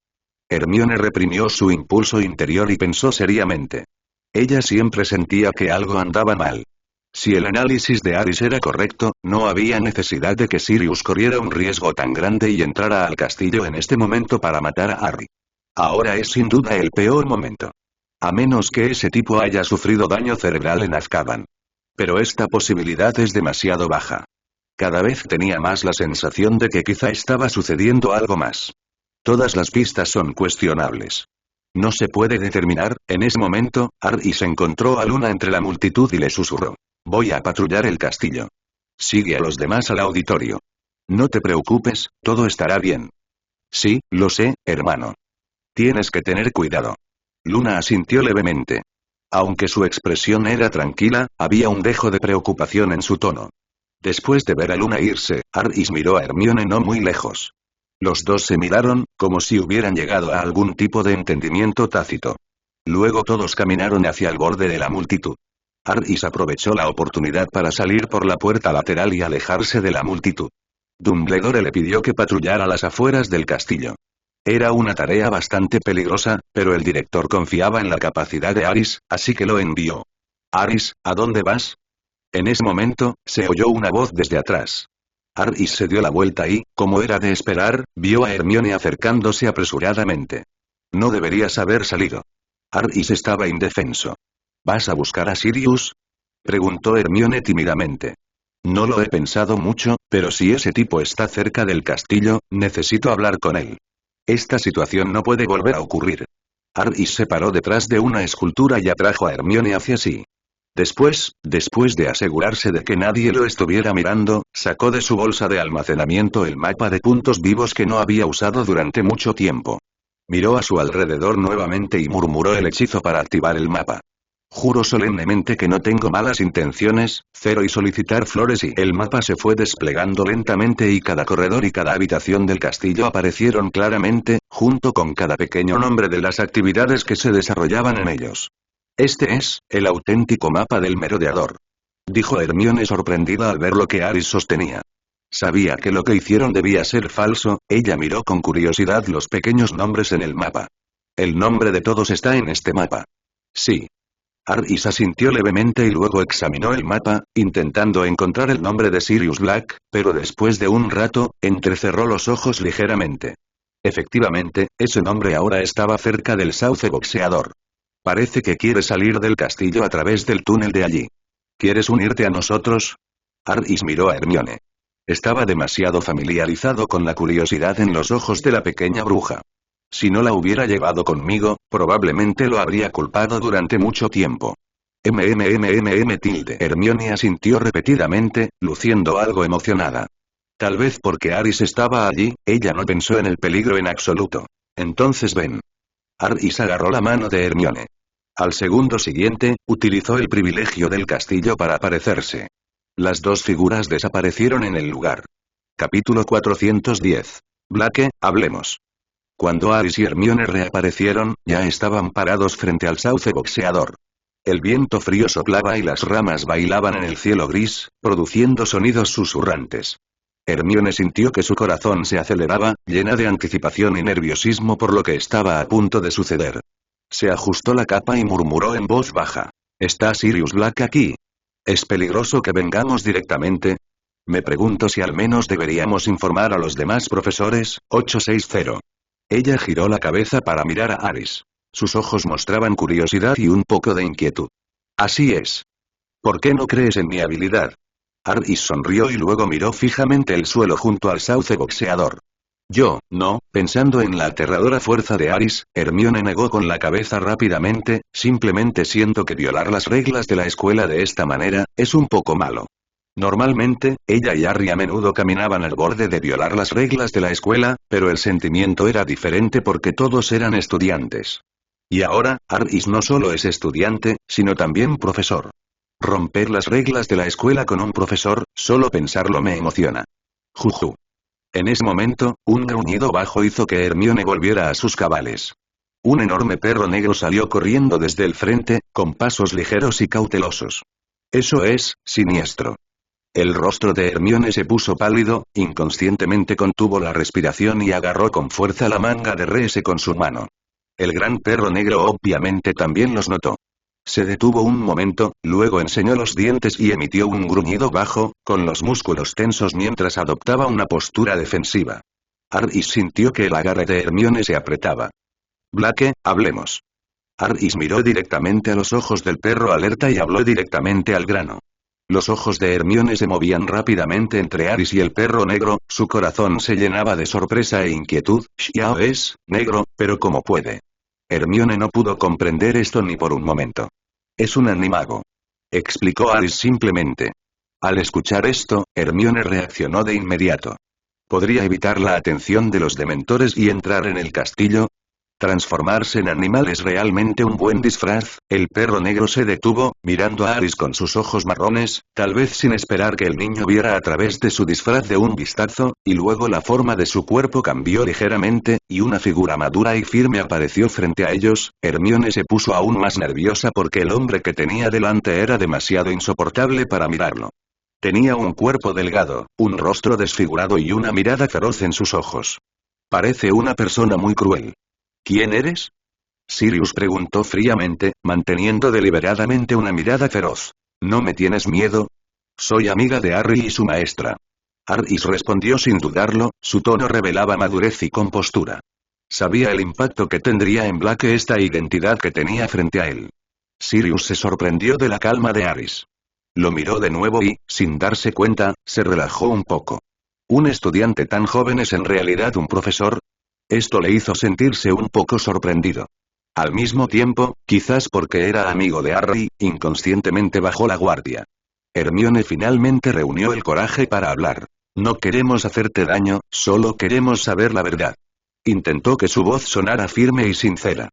Hermione reprimió su impulso interior y pensó seriamente. Ella siempre sentía que algo andaba mal. Si el análisis de Harry era correcto, no había necesidad de que Sirius corriera un riesgo tan grande y entrara al castillo en este momento para matar a Harry. Ahora es sin duda el peor momento. A menos que ese tipo haya sufrido daño cerebral en Azkaban. Pero esta posibilidad es demasiado baja. Cada vez tenía más la sensación de que quizá estaba sucediendo algo más. Todas las pistas son cuestionables. No se puede determinar. En ese momento, Harry se encontró a Luna entre la multitud y le susurró. Voy a patrullar el castillo. Sigue a los demás al auditorio. No te preocupes, todo estará bien. Sí, lo sé, hermano. Tienes que tener cuidado. Luna asintió levemente. Aunque su expresión era tranquila, había un dejo de preocupación en su tono. Después de ver a Luna irse, Harry miró a Hermione no muy lejos. Los dos se miraron, como si hubieran llegado a algún tipo de entendimiento tácito. Luego todos caminaron hacia el borde de la multitud. Harry aprovechó la oportunidad para salir por la puerta lateral y alejarse de la multitud. Dumbledore le pidió que patrullara a las afueras del castillo. Era una tarea bastante peligrosa, pero el director confiaba en la capacidad de Aris, así que lo envió. Aris, ¿a dónde vas? En ese momento, se oyó una voz desde atrás. Harry se dio la vuelta y, como era de esperar, vio a Hermione acercándose apresuradamente. No deberías haber salido. Harry estaba indefenso. ¿Vas a buscar a Sirius? Preguntó Hermione tímidamente. No lo he pensado mucho, pero si ese tipo está cerca del castillo, necesito hablar con él. Esta situación no puede volver a ocurrir. Harry se paró detrás de una escultura y atrajo a Hermione hacia sí. Después de asegurarse de que nadie lo estuviera mirando, sacó de su bolsa de almacenamiento el mapa de puntos vivos que no había usado durante mucho tiempo. Miró a su alrededor nuevamente y murmuró el hechizo para activar el mapa. Juro solemnemente que no tengo malas intenciones, cero y solicitar flores y el mapa se fue desplegando lentamente y cada corredor y cada habitación del castillo aparecieron claramente, junto con cada pequeño nombre de las actividades que se desarrollaban en ellos. Este es, el auténtico mapa del merodeador. Dijo Hermione sorprendida al ver lo que Harry sostenía. Sabía que lo que hicieron debía ser falso, ella miró con curiosidad los pequeños nombres en el mapa. El nombre de todos está en este mapa. Sí. Harris asintió levemente y luego examinó el mapa, intentando encontrar el nombre de Sirius Black, pero después de un rato, entrecerró los ojos ligeramente. Efectivamente, ese nombre ahora estaba cerca del sauce boxeador. Parece que quiere salir del castillo a través del túnel de allí. ¿Quieres unirte a nosotros? Harris miró a Hermione. Estaba demasiado familiarizado con la curiosidad en los ojos de la pequeña bruja. Si no la hubiera llevado conmigo, probablemente lo habría culpado durante mucho tiempo. Hermione asintió repetidamente, luciendo algo emocionada. Tal vez porque Harris estaba allí, ella no pensó en el peligro en absoluto. Entonces ven. Harris agarró la mano de Hermione. Al segundo siguiente, utilizó el privilegio del castillo para aparecerse. Las dos figuras desaparecieron en el lugar. Capítulo 410. Blake, hablemos. Cuando Harris y Hermione reaparecieron, ya estaban parados frente al sauce boxeador. El viento frío soplaba y las ramas bailaban en el cielo gris, produciendo sonidos susurrantes. Hermione sintió que su corazón se aceleraba, llena de anticipación y nerviosismo por lo que estaba a punto de suceder. Se ajustó la capa y murmuró en voz baja. ¿Está Sirius Black aquí? ¿Es peligroso que vengamos directamente? Me pregunto si al menos deberíamos informar a los demás profesores. 860. Ella giró la cabeza para mirar a Harris. Sus ojos mostraban curiosidad y un poco de inquietud. Así es. ¿Por qué no crees en mi habilidad? Harris sonrió y luego miró fijamente el suelo junto al sauce boxeador. Yo, no, pensando en la aterradora fuerza de Harris, Hermione negó con la cabeza rápidamente, simplemente siento que violar las reglas de la escuela de esta manera, es un poco malo. Normalmente, ella y Harry a menudo caminaban al borde de violar las reglas de la escuela, pero el sentimiento era diferente porque todos eran estudiantes. Y ahora, Harris no solo es estudiante, sino también profesor. Romper las reglas de la escuela con un profesor, solo pensarlo me emociona. Juju. En ese momento, un gruñido bajo hizo que Hermione volviera a sus cabales. Un enorme perro negro salió corriendo desde el frente, con pasos ligeros y cautelosos. Eso es, siniestro. El rostro de Hermione se puso pálido, inconscientemente contuvo la respiración y agarró con fuerza la manga de Reese con su mano. El gran perro negro obviamente también los notó. Se detuvo un momento, luego enseñó los dientes y emitió un gruñido bajo, con los músculos tensos mientras adoptaba una postura defensiva. Harris sintió que el agarre de Hermione se apretaba. Blake, hablemos. Harris miró directamente a los ojos del perro alerta y habló directamente al grano. Los ojos de Hermione se movían rápidamente entre Harris y el perro negro, su corazón se llenaba de sorpresa e inquietud. Xiao es negro, pero ¿cómo puede? Hermione no pudo comprender esto ni por un momento. Es un animago. Explicó Harris simplemente. Al escuchar esto, Hermione reaccionó de inmediato. ¿Podría evitar la atención de los dementores y entrar en el castillo? ¿Transformarse en animal es realmente un buen disfraz? El perro negro se detuvo, mirando a Harris con sus ojos marrones, tal vez sin esperar que el niño viera a través de su disfraz de un vistazo, y luego la forma de su cuerpo cambió ligeramente, y una figura madura y firme apareció frente a ellos. Hermione se puso aún más nerviosa porque el hombre que tenía delante era demasiado insoportable para mirarlo. Tenía un cuerpo delgado, un rostro desfigurado y una mirada feroz en sus ojos. Parece una persona muy cruel. ¿Quién eres? Sirius preguntó fríamente, manteniendo deliberadamente una mirada feroz. ¿No me tienes miedo? Soy amiga de Harry y su maestra. Harris respondió sin dudarlo, su tono revelaba madurez y compostura. Sabía el impacto que tendría en Blake esta identidad que tenía frente a él. Sirius se sorprendió de la calma de Harris. Lo miró de nuevo y, sin darse cuenta, se relajó un poco. ¿Un estudiante tan joven es en realidad un profesor? Esto le hizo sentirse un poco sorprendido. Al mismo tiempo, quizás porque era amigo de Harry, inconscientemente bajó la guardia. Hermione finalmente reunió el coraje para hablar. No queremos hacerte daño, solo queremos saber la verdad. Intentó que su voz sonara firme y sincera.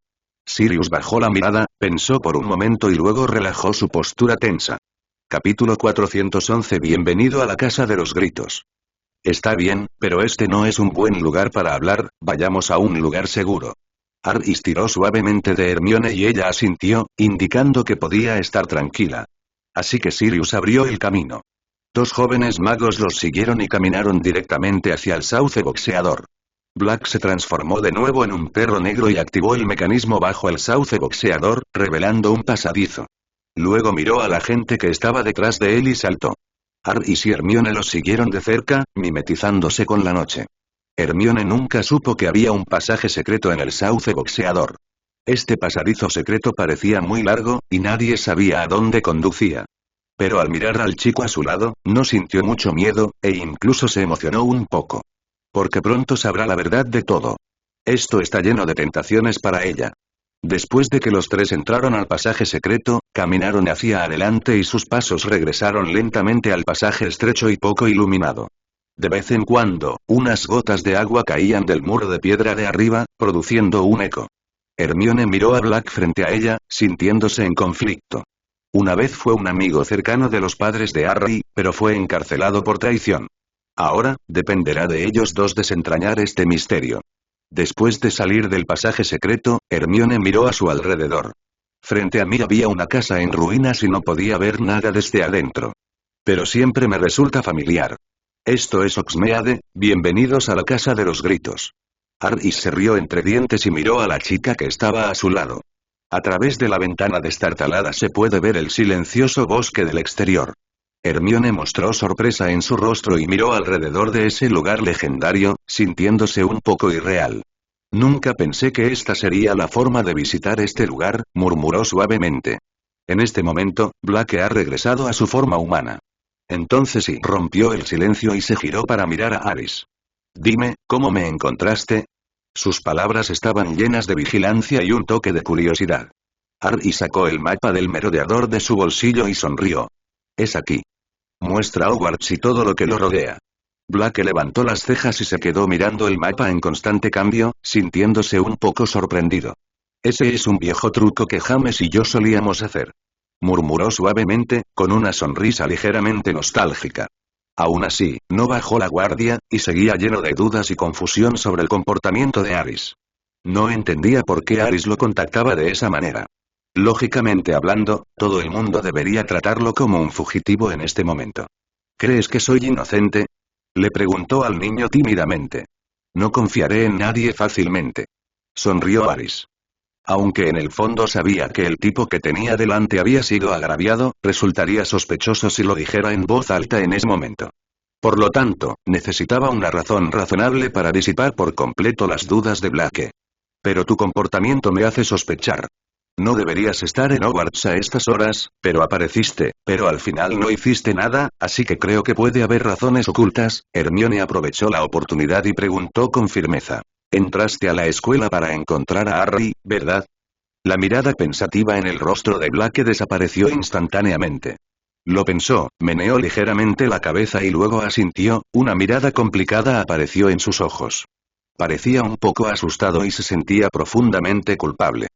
Sirius bajó la mirada, pensó por un momento y luego relajó su postura tensa. Capítulo 411. Bienvenido a la casa de los gritos. Está bien, pero este no es un buen lugar para hablar, vayamos a un lugar seguro. Harris tiró suavemente de Hermione y ella asintió, indicando que podía estar tranquila. Así que Sirius abrió el camino. Dos jóvenes magos los siguieron y caminaron directamente hacia el sauce boxeador. Black se transformó de nuevo en un perro negro y activó el mecanismo bajo el sauce boxeador, revelando un pasadizo. Luego miró a la gente que estaba detrás de él y saltó. Harry y Hermione los siguieron de cerca, mimetizándose con la noche. Hermione nunca supo que había un pasaje secreto en el sauce boxeador. Este pasadizo secreto parecía muy largo, y nadie sabía a dónde conducía. Pero al mirar al chico a su lado, no sintió mucho miedo, e incluso se emocionó un poco. Porque pronto sabrá la verdad de todo. Esto está lleno de tentaciones para ella. Después de que los tres entraron al pasaje secreto, caminaron hacia adelante y sus pasos regresaron lentamente al pasaje estrecho y poco iluminado. De vez en cuando, unas gotas de agua caían del muro de piedra de arriba, produciendo un eco. Hermione miró a Black frente a ella, sintiéndose en conflicto. Una vez fue un amigo cercano de los padres de Harry, pero fue encarcelado por traición. Ahora, dependerá de ellos dos desentrañar este misterio. Después de salir del pasaje secreto, Hermione miró a su alrededor. Frente a mí había una casa en ruinas y no podía ver nada desde adentro. Pero siempre me resulta familiar. Esto es Hogsmeade, bienvenidos a la casa de los gritos. Harry se rió entre dientes y miró a la chica que estaba a su lado. A través de la ventana destartalada se puede ver el silencioso bosque del exterior. Hermione mostró sorpresa en su rostro y miró alrededor de ese lugar legendario, sintiéndose un poco irreal. Nunca pensé que esta sería la forma de visitar este lugar, murmuró suavemente. En este momento, Black ha regresado a su forma humana. Entonces sí, rompió el silencio y se giró para mirar a Aris. Dime, ¿cómo me encontraste? Sus palabras estaban llenas de vigilancia y un toque de curiosidad. Harry sacó el mapa del merodeador de su bolsillo y sonrió. Es aquí. Muestra Hogwarts y todo lo que lo rodea. Black levantó las cejas y se quedó mirando el mapa en constante cambio, sintiéndose un poco sorprendido. Ese es un viejo truco que James y yo solíamos hacer. Murmuró suavemente, con una sonrisa ligeramente nostálgica. Aún así, no bajó la guardia, y seguía lleno de dudas y confusión sobre el comportamiento de Aris. No entendía por qué Aris lo contactaba de esa manera. Lógicamente hablando, todo el mundo debería tratarlo como un fugitivo en este momento. ¿Crees que soy inocente? Le preguntó al niño tímidamente. No confiaré en nadie fácilmente. Sonrió Aris. Aunque en el fondo sabía que el tipo que tenía delante había sido agraviado, resultaría sospechoso si lo dijera en voz alta en ese momento. Por lo tanto, necesitaba una razón razonable para disipar por completo las dudas de Blake. Pero tu comportamiento me hace sospechar. No deberías estar en Hogwarts a estas horas, pero apareciste, pero al final no hiciste nada, así que creo que puede haber razones ocultas. Hermione aprovechó la oportunidad y preguntó con firmeza. Entraste a la escuela para encontrar a Harry, ¿verdad? La mirada pensativa en el rostro de Blake desapareció instantáneamente. Lo pensó, meneó ligeramente la cabeza y luego asintió, una mirada complicada apareció en sus ojos. Parecía un poco asustado y se sentía profundamente culpable.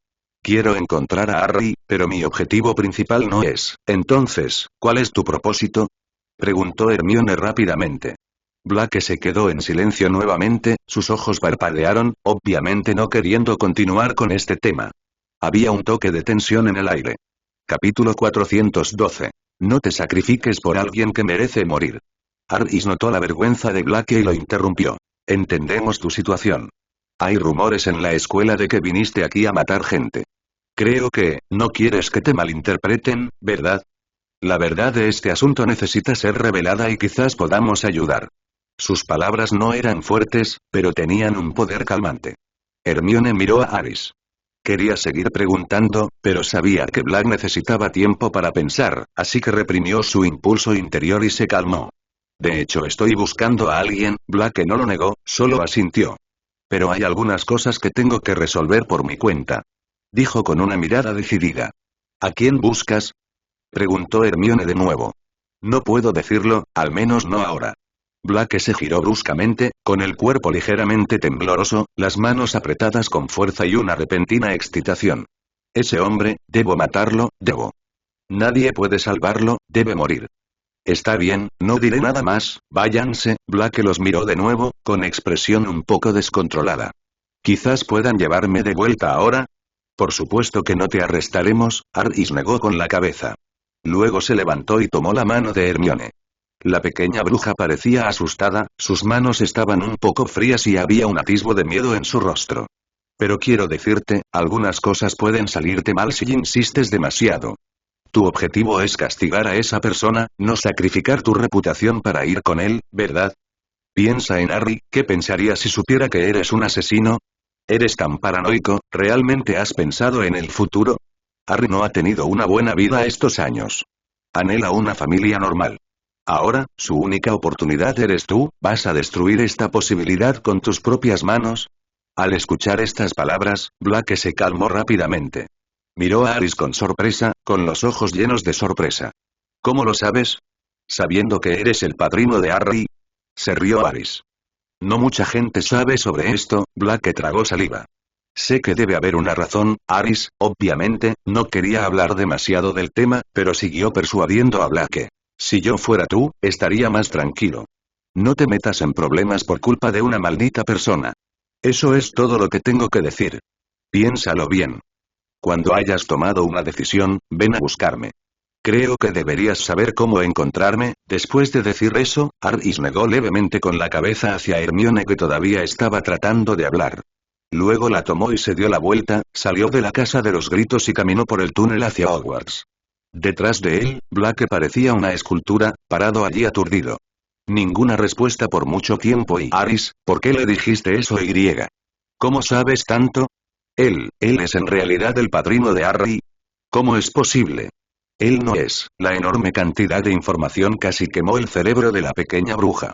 Quiero encontrar a Harry, pero mi objetivo principal no es. Entonces, ¿cuál es tu propósito? Preguntó Hermione rápidamente. Blake se quedó en silencio nuevamente, sus ojos parpadearon, obviamente no queriendo continuar con este tema. Había un toque de tensión en el aire. Capítulo 412. No te sacrifiques por alguien que merece morir. Harry notó la vergüenza de Blake y lo interrumpió. Entendemos tu situación. Hay rumores en la escuela de que viniste aquí a matar gente. Creo que, no quieres que te malinterpreten, ¿verdad? La verdad de este asunto necesita ser revelada y quizás podamos ayudar. Sus palabras no eran fuertes, pero tenían un poder calmante. Hermione miró a Aris. Quería seguir preguntando, pero sabía que Black necesitaba tiempo para pensar, así que reprimió su impulso interior y se calmó. De hecho estoy buscando a alguien, Black no lo negó, solo asintió. Pero hay algunas cosas que tengo que resolver por mi cuenta. Dijo con una mirada decidida. ¿A quién buscas? Preguntó Hermione de nuevo. No puedo decirlo, al menos no ahora. Blake se giró bruscamente, con el cuerpo ligeramente tembloroso, las manos apretadas con fuerza y una repentina excitación. Ese hombre, debo matarlo, debo. Nadie puede salvarlo, debe morir. Está bien, no diré nada más, váyanse. Blake los miró de nuevo, con expresión un poco descontrolada. Quizás puedan llevarme de vuelta ahora. Por supuesto que no te arrestaremos, Harry negó con la cabeza. Luego se levantó y tomó la mano de Hermione. La pequeña bruja parecía asustada, sus manos estaban un poco frías y había un atisbo de miedo en su rostro. Pero quiero decirte, algunas cosas pueden salirte mal si insistes demasiado. Tu objetivo es castigar a esa persona, no sacrificar tu reputación para ir con él, ¿verdad? Piensa en Harry, ¿qué pensaría si supiera que eres un asesino? ¿Eres tan paranoico? ¿Realmente has pensado en el futuro? Harry no ha tenido una buena vida estos años. Anhela una familia normal. Ahora, su única oportunidad eres tú, ¿vas a destruir esta posibilidad con tus propias manos? Al escuchar estas palabras, Blake se calmó rápidamente. Miró a Aris con sorpresa, con los ojos llenos de sorpresa. ¿Cómo lo sabes? ¿Sabiendo que eres el padrino de Harry? Se rió Aris. No mucha gente sabe sobre esto, Blake tragó saliva. Sé que debe haber una razón, Aris, obviamente, no quería hablar demasiado del tema, pero siguió persuadiendo a Blake. Si yo fuera tú, estaría más tranquilo. No te metas en problemas por culpa de una maldita persona. Eso es todo lo que tengo que decir. Piénsalo bien. Cuando hayas tomado una decisión, ven a buscarme. Creo que deberías saber cómo encontrarme. Después de decir eso, Aris negó levemente con la cabeza hacia Hermione que todavía estaba tratando de hablar. Luego la tomó y se dio la vuelta, salió de la casa de los gritos y caminó por el túnel hacia Hogwarts. Detrás de él, Blake parecía una escultura, parado allí aturdido. Ninguna respuesta por mucho tiempo y Aris, ¿por qué le dijiste eso y? ¿Cómo sabes tanto? Él es en realidad el padrino de Harry. ¿Cómo es posible? Él no es. La enorme cantidad de información casi quemó el cerebro de la pequeña bruja.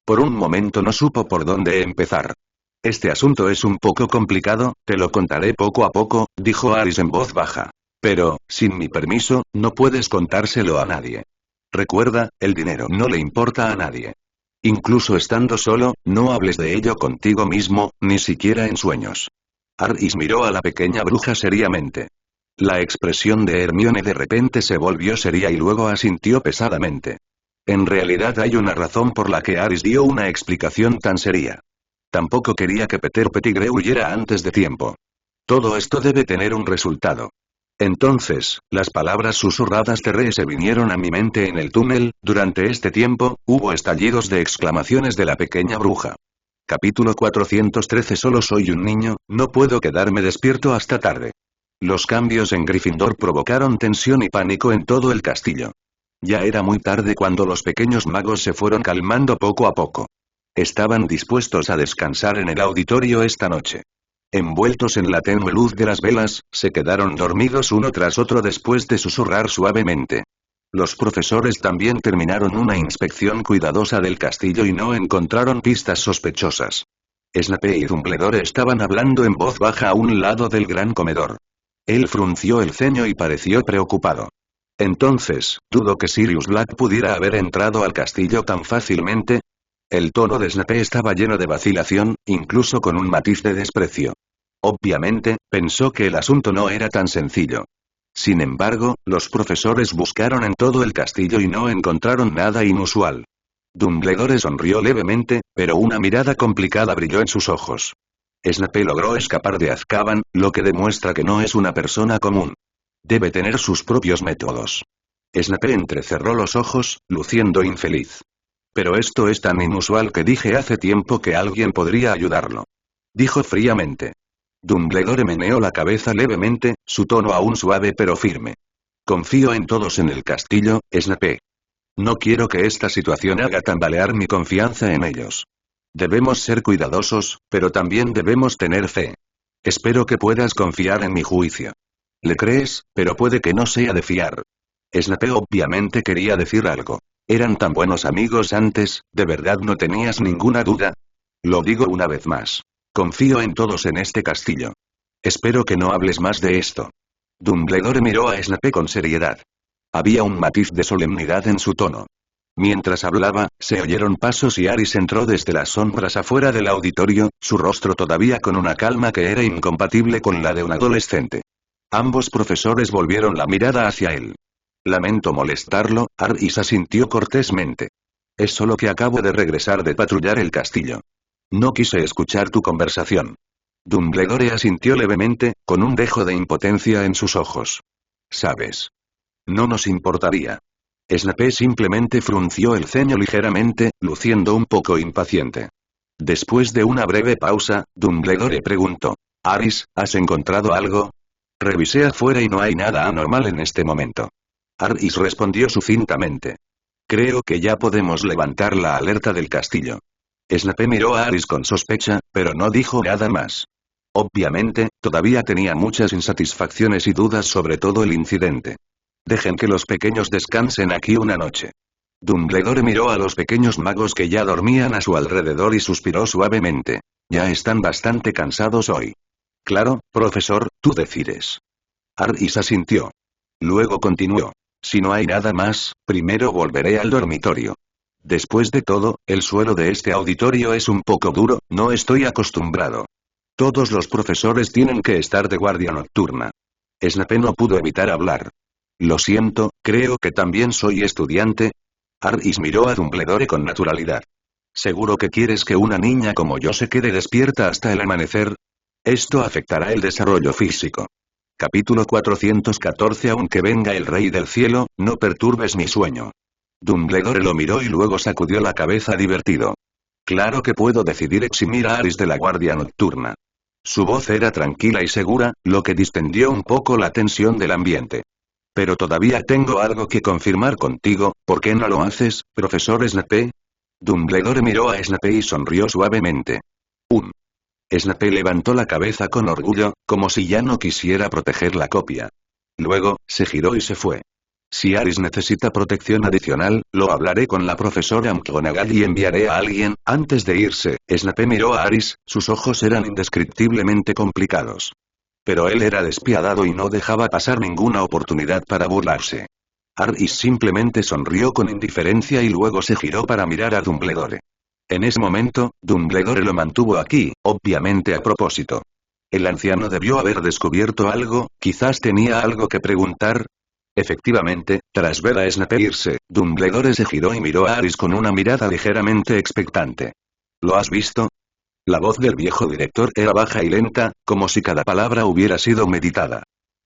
Por un momento no supo por dónde empezar. Este asunto es un poco complicado, te lo contaré poco a poco, dijo Aris en voz baja. Pero, sin mi permiso, no puedes contárselo a nadie. Recuerda, el dinero no le importa a nadie. Incluso estando solo, no hables de ello contigo mismo, ni siquiera en sueños. Aris miró a la pequeña bruja seriamente. La expresión de Hermione de repente se volvió seria y luego asintió pesadamente. En realidad hay una razón por la que Aris dio una explicación tan seria. Tampoco quería que Peter Pettigrew huyera antes de tiempo. Todo esto debe tener un resultado. Entonces, las palabras susurradas de Ree se vinieron a mi mente en el túnel. Durante este tiempo, hubo estallidos de exclamaciones de la pequeña bruja. Capítulo 413. Solo soy un niño, no puedo quedarme despierto hasta tarde. Los cambios en Gryffindor provocaron tensión y pánico en todo el castillo. Ya era muy tarde cuando los pequeños magos se fueron calmando poco a poco. Estaban dispuestos a descansar en el auditorio esta noche. Envueltos en la tenue luz de las velas, se quedaron dormidos uno tras otro después de susurrar suavemente. Los profesores también terminaron una inspección cuidadosa del castillo y no encontraron pistas sospechosas. Snape y Dumbledore estaban hablando en voz baja a un lado del gran comedor. Él frunció el ceño y pareció preocupado. Entonces, dudo que Sirius Black pudiera haber entrado al castillo tan fácilmente. El tono de Snape estaba lleno de vacilación, incluso con un matiz de desprecio. Obviamente, pensó que el asunto no era tan sencillo. Sin embargo, los profesores buscaron en todo el castillo y no encontraron nada inusual. Dumbledore sonrió levemente, pero una mirada complicada brilló en sus ojos. Snape logró escapar de Azkaban, lo que demuestra que no es una persona común. Debe tener sus propios métodos. Snape entrecerró los ojos, luciendo infeliz. Pero esto es tan inusual que dije hace tiempo que alguien podría ayudarlo. Dijo fríamente. Dumbledore meneó la cabeza levemente, su tono aún suave pero firme. Confío en todos en el castillo, Snape. No quiero que esta situación haga tambalear mi confianza en ellos. Debemos ser cuidadosos, pero también debemos tener fe. Espero que puedas confiar en mi juicio. Le crees, pero puede que no sea de fiar. Snape obviamente quería decir algo. Eran tan buenos amigos antes, ¿de verdad no tenías ninguna duda? Lo digo una vez más. Confío en todos en este castillo. Espero que no hables más de esto. Dumbledore miró a Snape con seriedad. Había un matiz de solemnidad en su tono. Mientras hablaba, se oyeron pasos y Aris entró desde las sombras afuera del auditorio, su rostro todavía con una calma que era incompatible con la de un adolescente. Ambos profesores volvieron la mirada hacia él. Lamento molestarlo, Aris asintió cortésmente. Es solo que acabo de regresar de patrullar el castillo. No quise escuchar tu conversación. Dumbledore asintió levemente, con un dejo de impotencia en sus ojos. ¿Sabes? No nos importaría. Snape simplemente frunció el ceño ligeramente, luciendo un poco impaciente. Después de una breve pausa, Dumbledore preguntó. Aris, ¿has encontrado algo? Revisé afuera y no hay nada anormal en este momento. Aris respondió sucintamente. Creo que ya podemos levantar la alerta del castillo. Snape miró a Aris con sospecha, pero no dijo nada más. Obviamente, todavía tenía muchas insatisfacciones y dudas sobre todo el incidente. Dejen que los pequeños descansen aquí una noche. Dumbledore miró a los pequeños magos que ya dormían a su alrededor y suspiró suavemente. Ya están bastante cansados hoy. Claro, profesor, tú decides. Aris asintió. Luego continuó. Si no hay nada más, primero volveré al dormitorio. Después de todo, el suelo de este auditorio es un poco duro, no estoy acostumbrado. Todos los profesores tienen que estar de guardia nocturna. Snape no pudo evitar hablar. Lo siento, creo que también soy estudiante. Aris miró a Dumbledore con naturalidad. ¿Seguro que quieres que una niña como yo se quede despierta hasta el amanecer? Esto afectará el desarrollo físico. Capítulo 414. Aunque venga el Rey del Cielo, no perturbes mi sueño. Dumbledore lo miró y luego sacudió la cabeza divertido. Claro que puedo decidir eximir a Aris de la guardia nocturna. Su voz era tranquila y segura, lo que distendió un poco la tensión del ambiente. Pero todavía tengo algo que confirmar contigo, ¿por qué no lo haces, profesor Snape? Dumbledore miró a Snape y sonrió suavemente. Snape levantó la cabeza con orgullo, como si ya no quisiera proteger la copia. Luego, se giró y se fue. Si Aris necesita protección adicional, lo hablaré con la profesora McGonagall y enviaré a alguien. Antes de irse, Snape miró a Aris, sus ojos eran indescriptiblemente complicados. Pero él era despiadado y no dejaba pasar ninguna oportunidad para burlarse. Aris simplemente sonrió con indiferencia y luego se giró para mirar a Dumbledore. En ese momento, Dumbledore lo mantuvo aquí, obviamente a propósito. El anciano debió haber descubierto algo, quizás tenía algo que preguntar. Efectivamente, tras ver a Snape irse, Dumbledore se giró y miró a Aris con una mirada ligeramente expectante. ¿Lo has visto? La voz del viejo director era baja y lenta, como si cada palabra hubiera sido meditada.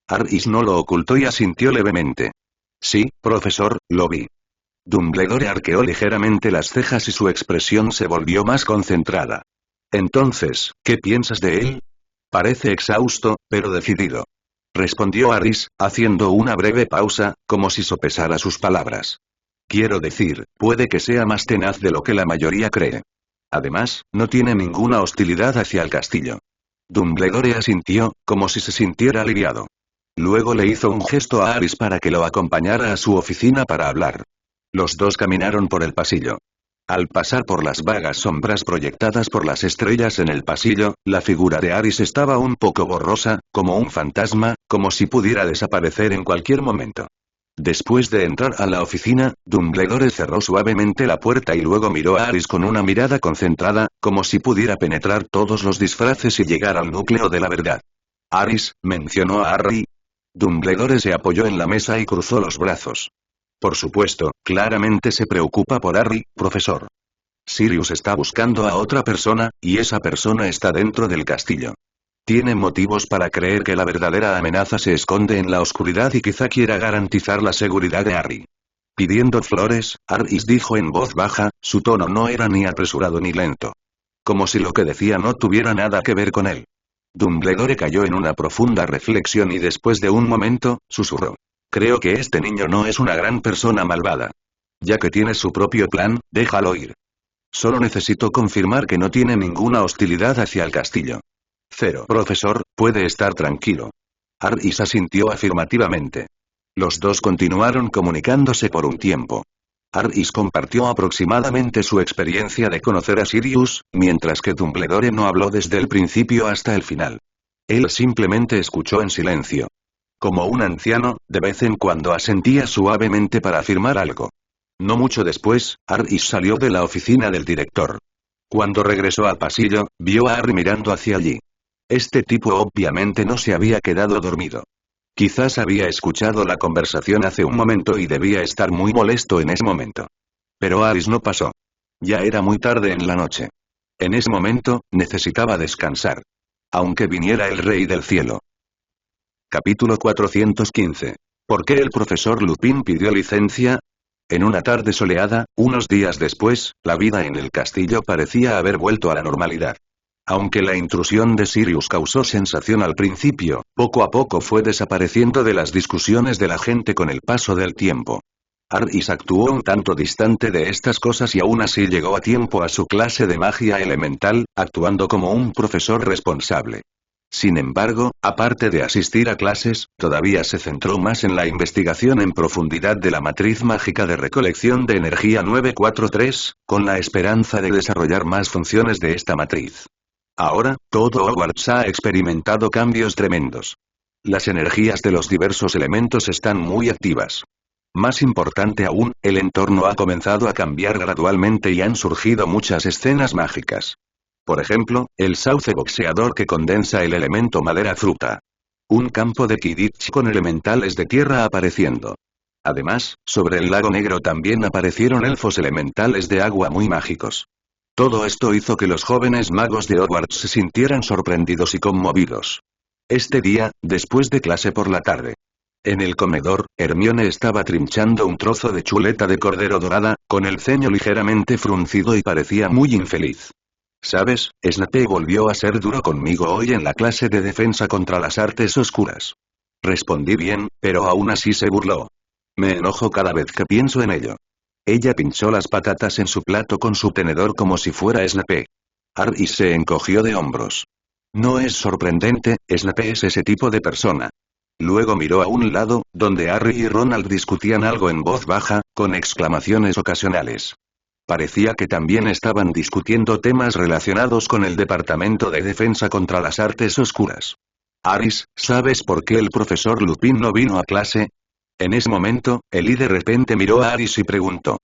Aris no lo ocultó y asintió levemente. Sí, profesor, lo vi. Dumbledore arqueó ligeramente las cejas y su expresión se volvió más concentrada. Entonces, ¿qué piensas de él? Parece exhausto, pero decidido. Respondió Aris, haciendo una breve pausa, como si sopesara sus palabras. Quiero decir, puede que sea más tenaz de lo que la mayoría cree. Además, no tiene ninguna hostilidad hacia el castillo. Dumbledore asintió, como si se sintiera aliviado. Luego le hizo un gesto a Aris para que lo acompañara a su oficina para hablar. Los dos caminaron por el pasillo. Al pasar por las vagas sombras proyectadas por las estrellas en el pasillo, la figura de Aris estaba un poco borrosa, como un fantasma, como si pudiera desaparecer en cualquier momento. Después de entrar a la oficina, Dumbledore cerró suavemente la puerta y luego miró a Aris con una mirada concentrada, como si pudiera penetrar todos los disfraces y llegar al núcleo de la verdad. Aris, mencionó a Harry. Dumbledore se apoyó en la mesa y cruzó los brazos. Por supuesto, claramente se preocupa por Harry, profesor. Sirius está buscando a otra persona, y esa persona está dentro del castillo. Tiene motivos para creer que la verdadera amenaza se esconde en la oscuridad y quizá quiera garantizar la seguridad de Harry. Pidiendo flores, Aris dijo en voz baja, su tono no era ni apresurado ni lento. Como si lo que decía no tuviera nada que ver con él. Dumbledore cayó en una profunda reflexión y después de un momento, susurró. Creo que este niño no es una gran persona malvada. Ya que tiene su propio plan, déjalo ir. Solo necesito confirmar que no tiene ninguna hostilidad hacia el castillo. Cero. Profesor, puede estar tranquilo. Aris asintió afirmativamente. Los dos continuaron comunicándose por un tiempo. Aris compartió aproximadamente su experiencia de conocer a Sirius, mientras que Dumbledore no habló desde el principio hasta el final. Él simplemente escuchó en silencio. Como un anciano, de vez en cuando asentía suavemente para afirmar algo. No mucho después, Aris salió de la oficina del director. Cuando regresó al pasillo, vio a Harry mirando hacia allí. Este tipo obviamente no se había quedado dormido. Quizás había escuchado la conversación hace un momento y debía estar muy molesto en ese momento. Pero Aris no pasó. Ya era muy tarde en la noche. En ese momento, necesitaba descansar. Aunque viniera el Rey del Cielo. Capítulo 415. ¿Por qué el profesor Lupin pidió licencia? En una tarde soleada, unos días después, la vida en el castillo parecía haber vuelto a la normalidad. Aunque la intrusión de Sirius causó sensación al principio, poco a poco fue desapareciendo de las discusiones de la gente con el paso del tiempo. Aris actuó un tanto distante de estas cosas y aún así llegó a tiempo a su clase de magia elemental, actuando como un profesor responsable. Sin embargo, aparte de asistir a clases, todavía se centró más en la investigación en profundidad de la matriz mágica de recolección de energía 943, con la esperanza de desarrollar más funciones de esta matriz. Ahora, todo Hogwarts ha experimentado cambios tremendos. Las energías de los diversos elementos están muy activas. Más importante aún, el entorno ha comenzado a cambiar gradualmente y han surgido muchas escenas mágicas. Por ejemplo, el sauce boxeador que condensa el elemento madera-fruta. Un campo de Quidditch con elementales de tierra apareciendo. Además, sobre el lago negro también aparecieron elfos elementales de agua muy mágicos. Todo esto hizo que los jóvenes magos de Hogwarts se sintieran sorprendidos y conmovidos. Este día, después de clase por la tarde. En el comedor, Hermione estaba trinchando un trozo de chuleta de cordero dorada, con el ceño ligeramente fruncido y parecía muy infeliz. ¿Sabes? Snape volvió a ser duro conmigo hoy en la clase de defensa contra las artes oscuras. Respondí bien, pero aún así se burló. Me enojo cada vez que pienso en ello. Ella pinchó las patatas en su plato con su tenedor como si fuera Snape. Harry se encogió de hombros. No es sorprendente, Snape es ese tipo de persona. Luego miró a un lado, donde Harry y Ronald discutían algo en voz baja, con exclamaciones ocasionales. Parecía que también estaban discutiendo temas relacionados con el Departamento de Defensa contra las Artes Oscuras. Aris, ¿sabes por qué el profesor Lupin no vino a clase? En ese momento, Eli de repente miró a Aris y preguntó.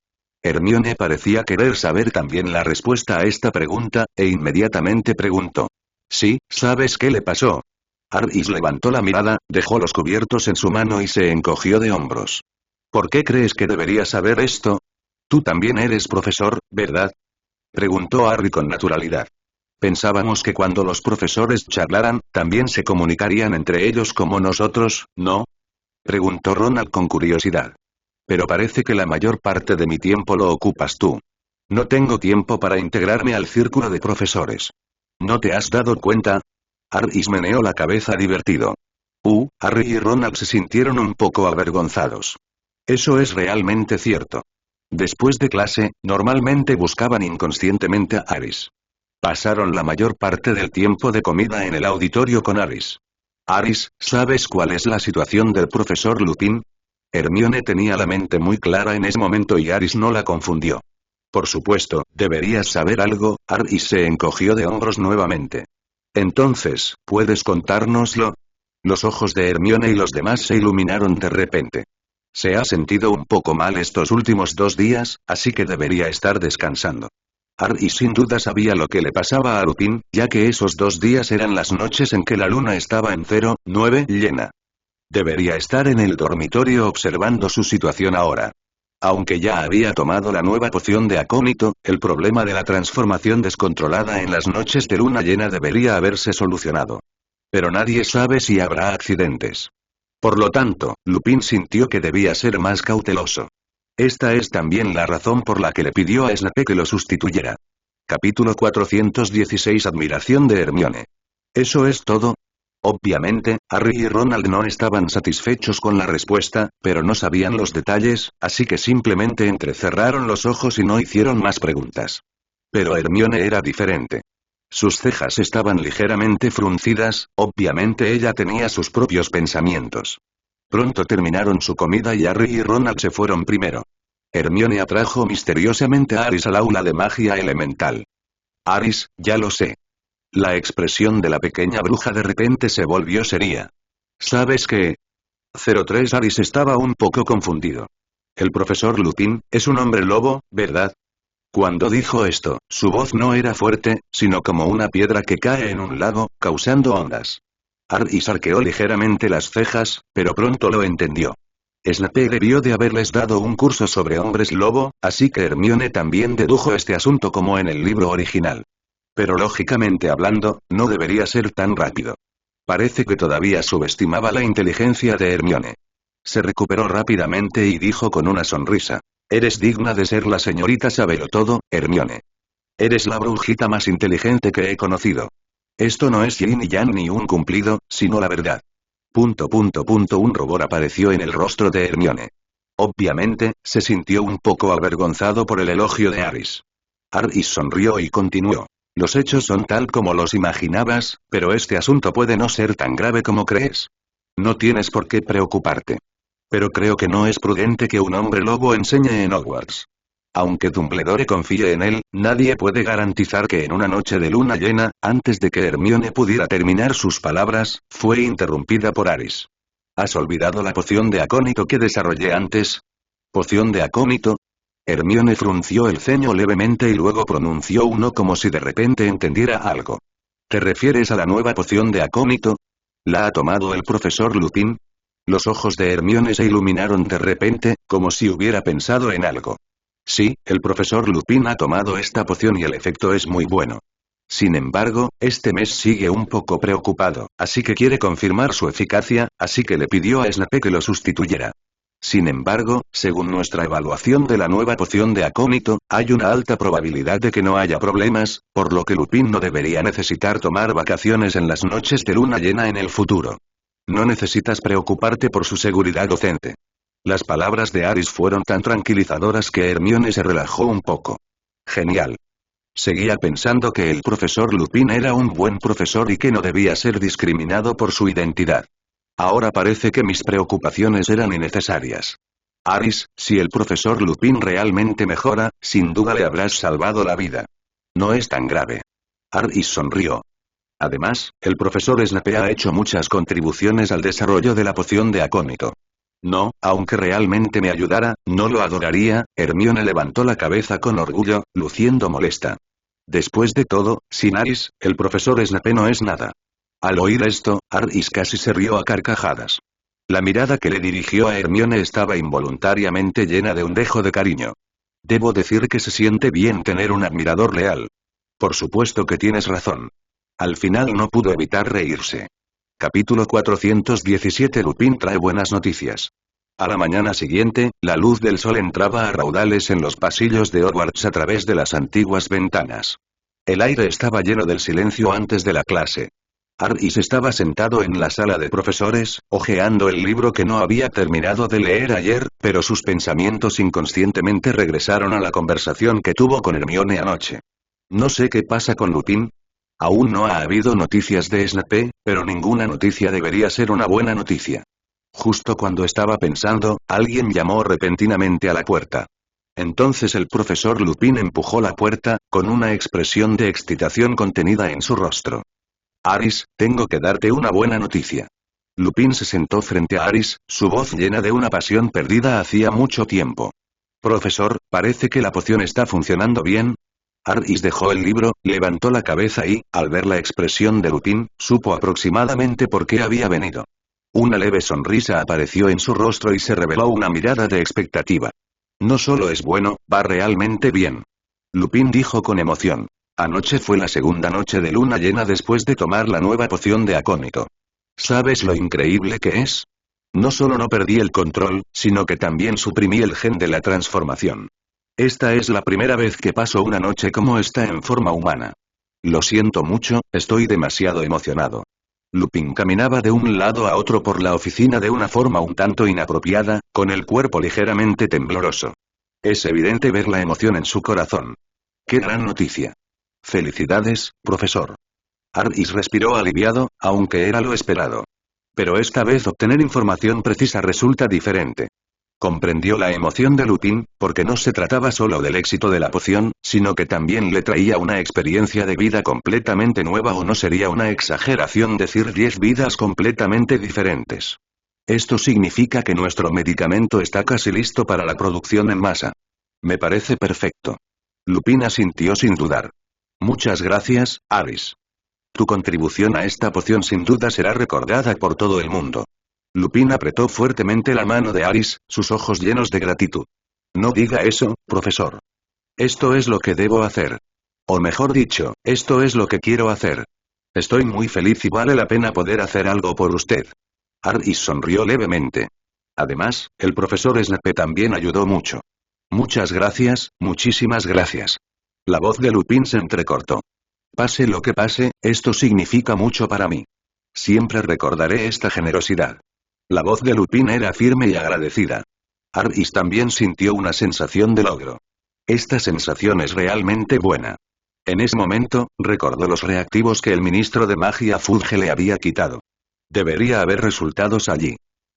Hermione parecía querer saber también la respuesta a esta pregunta, e inmediatamente preguntó. Sí, ¿sabes qué le pasó? Aris levantó la mirada, dejó los cubiertos en su mano y se encogió de hombros. ¿Por qué crees que debería saber esto? Tú también eres profesor, ¿verdad? Preguntó Harry con naturalidad. Pensábamos que cuando los profesores charlaran, también se comunicarían entre ellos como nosotros, ¿no? Preguntó Ronald con curiosidad. Pero parece que la mayor parte de mi tiempo lo ocupas tú. No tengo tiempo para integrarme al círculo de profesores. ¿No te has dado cuenta? Harry meneó la cabeza divertido. Harry y Ronald se sintieron un poco avergonzados. Eso es realmente cierto. Después de clase, normalmente buscaban inconscientemente a Aris. Pasaron la mayor parte del tiempo de comida en el auditorio con Aris. Aris, ¿sabes cuál es la situación del profesor Lupin? Hermione tenía la mente muy clara en ese momento y Aris no la confundió. Por supuesto, deberías saber algo, Aris se encogió de hombros nuevamente. Entonces, ¿puedes contárnoslo? Los ojos de Hermione y los demás se iluminaron de repente. Se ha sentido un poco mal estos últimos 2 días, así que debería estar descansando. Harry sin duda sabía lo que le pasaba a Lupin, ya que esos 2 días eran las noches en que la luna estaba en 0,9 llena. Debería estar en el dormitorio observando su situación ahora. Aunque ya había tomado la nueva poción de acónito, el problema de la transformación descontrolada en las noches de luna llena debería haberse solucionado. Pero nadie sabe si habrá accidentes. Por lo tanto, Lupin sintió que debía ser más cauteloso. Esta es también la razón por la que le pidió a Snape que lo sustituyera. Capítulo 416 Admiración de Hermione. ¿Eso es todo? Obviamente, Harry y Ronald no estaban satisfechos con la respuesta, pero no sabían los detalles, así que simplemente entrecerraron los ojos y no hicieron más preguntas. Pero Hermione era diferente. Sus cejas estaban ligeramente fruncidas, obviamente ella tenía sus propios pensamientos. Pronto terminaron su comida y Harry y Ronald se fueron primero. Hermione atrajo misteriosamente a Aris al aula de magia elemental. Aris, ya lo sé. La expresión de la pequeña bruja de repente se volvió seria. ¿Sabes qué? 03 Aris estaba un poco confundido. El profesor Lupin, es un hombre lobo, ¿verdad? Cuando dijo esto, su voz no era fuerte, sino como una piedra que cae en un lago, causando ondas. Harry arqueó ligeramente las cejas, pero pronto lo entendió. Snape debió de haberles dado un curso sobre hombres lobo, así que Hermione también dedujo este asunto como en el libro original. Pero lógicamente hablando, no debería ser tan rápido. Parece que todavía subestimaba la inteligencia de Hermione. Se recuperó rápidamente y dijo con una sonrisa. Eres digna de ser la señorita Sabelotodo, Hermione. Eres la brujita más inteligente que he conocido. Esto no es yin y yang ni un cumplido, sino la verdad. Un rubor apareció en el rostro de Hermione. Obviamente, se sintió un poco avergonzado por el elogio de Aris. Aris sonrió y continuó. Los hechos son tal como los imaginabas, pero este asunto puede no ser tan grave como crees. No tienes por qué preocuparte. Pero creo que no es prudente que un hombre lobo enseñe en Hogwarts. Aunque Dumbledore confíe en él, nadie puede garantizar que en una noche de luna llena, antes de que Hermione pudiera terminar sus palabras, fue interrumpida por Aris. ¿Has olvidado la poción de acónito que desarrollé antes? ¿Poción de acónito? Hermione frunció el ceño levemente y luego pronunció uno como si de repente entendiera algo. ¿Te refieres a la nueva poción de acónito? ¿La ha tomado el profesor Lupin? Los ojos de Hermione se iluminaron de repente, como si hubiera pensado en algo. Sí, el profesor Lupin ha tomado esta poción y el efecto es muy bueno. Sin embargo, este mes sigue un poco preocupado, así que quiere confirmar su eficacia, así que le pidió a Snape que lo sustituyera. Sin embargo, según nuestra evaluación de la nueva poción de acónito, hay una alta probabilidad de que no haya problemas, por lo que Lupin no debería necesitar tomar vacaciones en las noches de luna llena en el futuro. No necesitas preocuparte por su seguridad docente. Las palabras de Aris fueron tan tranquilizadoras que Hermione se relajó un poco. Genial. Seguía pensando que el profesor Lupin era un buen profesor y que no debía ser discriminado por su identidad. Ahora parece que mis preocupaciones eran innecesarias. Aris, si el profesor Lupin realmente mejora, sin duda le habrás salvado la vida. No es tan grave. Aris sonrió. Además, el profesor Snape ha hecho muchas contribuciones al desarrollo de la poción de acónito. No, aunque realmente me ayudara, no lo adoraría. Hermione levantó la cabeza con orgullo, luciendo molesta. Después de todo, sin Aris, el profesor Snape no es nada. Al oír esto, Aris casi se rió a carcajadas. La mirada que le dirigió a Hermione estaba involuntariamente llena de un dejo de cariño. Debo decir que se siente bien tener un admirador leal. Por supuesto que tienes razón. Al final no pudo evitar reírse. Capítulo 417 Lupin trae buenas noticias. A la mañana siguiente, la luz del sol entraba a raudales en los pasillos de Hogwarts a través de las antiguas ventanas. El aire estaba lleno del silencio antes de la clase. Aris estaba sentado en la sala de profesores, hojeando el libro que no había terminado de leer ayer, pero sus pensamientos inconscientemente regresaron a la conversación que tuvo con Hermione anoche. No sé qué pasa con Lupin. Aún no ha habido noticias de Snape, pero ninguna noticia debería ser una buena noticia. Justo cuando estaba pensando, alguien llamó repentinamente a la puerta. Entonces el profesor Lupin empujó la puerta, con una expresión de excitación contenida en su rostro. Aris, tengo que darte una buena noticia. Lupin se sentó frente a Aris, su voz llena de una pasión perdida hacía mucho tiempo. Profesor, parece que la poción está funcionando bien. Aris dejó el libro, levantó la cabeza y, al ver la expresión de Lupin, supo aproximadamente por qué había venido. Una leve sonrisa apareció en su rostro y se reveló una mirada de expectativa. No solo es bueno, va realmente bien. Lupin dijo con emoción. Anoche fue la segunda noche de luna llena después de tomar la nueva poción de acónito. ¿Sabes lo increíble que es? No solo no perdí el control, sino que también suprimí el gen de la transformación. Esta es la primera vez que paso una noche como esta en forma humana. Lo siento mucho, estoy demasiado emocionado. Lupin caminaba de un lado a otro por la oficina de una forma un tanto inapropiada, con el cuerpo ligeramente tembloroso. Es evidente ver la emoción en su corazón. ¡Qué gran noticia! Felicidades, profesor. Aris respiró aliviado, aunque era lo esperado. Pero esta vez obtener información precisa resulta diferente. Comprendió la emoción de Lupin, porque no se trataba solo del éxito de la poción, sino que también le traía una experiencia de vida completamente nueva o no sería una exageración decir 10 vidas completamente diferentes. Esto significa que nuestro medicamento está casi listo para la producción en masa. Me parece perfecto. Lupin asintió sin dudar. Muchas gracias, Aris. Tu contribución a esta poción sin duda será recordada por todo el mundo. Lupin apretó fuertemente la mano de Aris, sus ojos llenos de gratitud. No diga eso, profesor. Esto es lo que debo hacer. O mejor dicho, esto es lo que quiero hacer. Estoy muy feliz y vale la pena poder hacer algo por usted. Aris sonrió levemente. Además, el profesor Snape también ayudó mucho. Muchas gracias, muchísimas gracias. La voz de Lupin se entrecortó. Pase lo que pase, esto significa mucho para mí. Siempre recordaré esta generosidad. La voz de Lupin era firme y agradecida. Ardis también sintió una sensación de logro. Esta sensación es realmente buena. En ese momento, recordó los reactivos que el ministro de magia Fulge le había quitado. Debería haber resultados allí.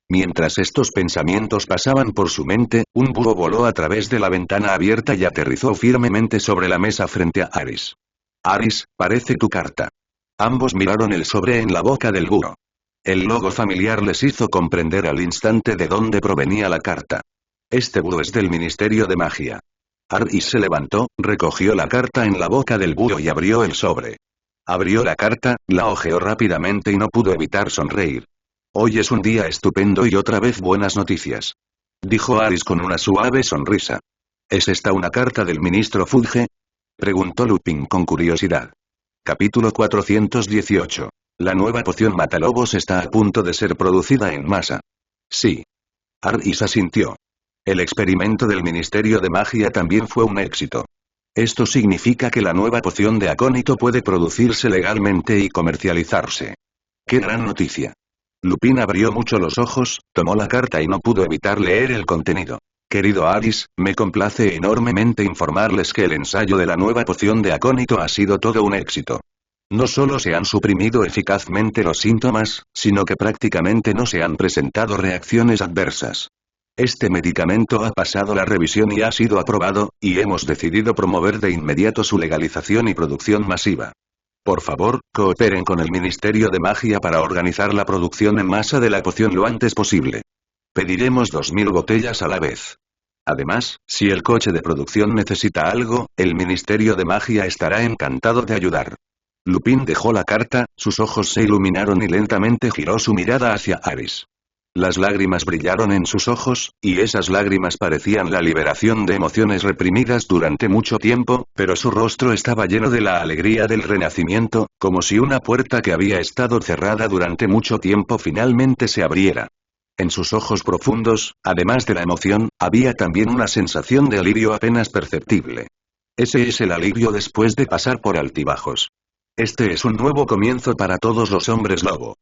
Mientras estos pensamientos pasaban por su mente, un búho voló a través de la ventana abierta y aterrizó firmemente sobre la mesa frente a Aris. Aris, parece tu carta. Ambos miraron el sobre en la boca del búho. El logo familiar les hizo comprender al instante de dónde provenía la carta. Este búho es del Ministerio de Magia. Aris se levantó, recogió la carta en la boca del búho y abrió el sobre. Abrió la carta, la hojeó rápidamente y no pudo evitar sonreír. Hoy es un día estupendo y otra vez buenas noticias. Dijo Aris con una suave sonrisa. ¿Es esta una carta del ministro Fulge? Preguntó Lupin con curiosidad. Capítulo 418. La nueva poción Matalobos está a punto de ser producida en masa. Sí. Aris asintió. El experimento del Ministerio de Magia también fue un éxito. Esto significa que la nueva poción de acónito puede producirse legalmente y comercializarse. ¡Qué gran noticia! Lupin abrió mucho los ojos, tomó la carta y no pudo evitar leer el contenido. Querido Aris, me complace enormemente informarles que el ensayo de la nueva poción de acónito ha sido todo un éxito. No solo se han suprimido eficazmente los síntomas, sino que prácticamente no se han presentado reacciones adversas. Este medicamento ha pasado la revisión y ha sido aprobado, y hemos decidido promover de inmediato su legalización y producción masiva. Por favor, cooperen con el Ministerio de Magia para organizar la producción en masa de la poción lo antes posible. Pediremos 2000 botellas a la vez. Además, si el coche de producción necesita algo, el Ministerio de Magia estará encantado de ayudar. Lupin dejó la carta, sus ojos se iluminaron y lentamente giró su mirada hacia Aris. Las lágrimas brillaron en sus ojos, y esas lágrimas parecían la liberación de emociones reprimidas durante mucho tiempo, pero su rostro estaba lleno de la alegría del renacimiento, como si una puerta que había estado cerrada durante mucho tiempo finalmente se abriera. En sus ojos profundos, además de la emoción, había también una sensación de alivio apenas perceptible. Ese es el alivio después de pasar por altibajos. Este es un nuevo comienzo para todos los hombres lobo.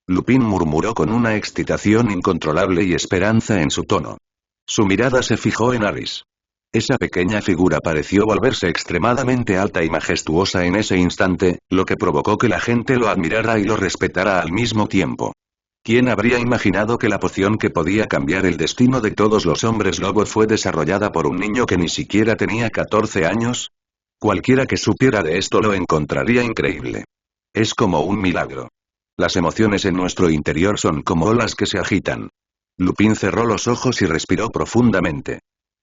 Lupin murmuró con una excitación incontrolable y esperanza en su tono. Su mirada se fijó en Aris. Esa pequeña figura pareció volverse extremadamente alta y majestuosa en ese instante, lo que provocó que la gente lo admirara y lo respetara al mismo tiempo. ¿Quién habría imaginado que la poción que podía cambiar el destino de todos los hombres lobo fue desarrollada por un niño que ni siquiera tenía 14 años? Cualquiera que supiera de esto lo encontraría increíble. Es como un milagro. Las emociones en nuestro interior son como olas que se agitan. Lupin cerró los ojos y respiró profundamente.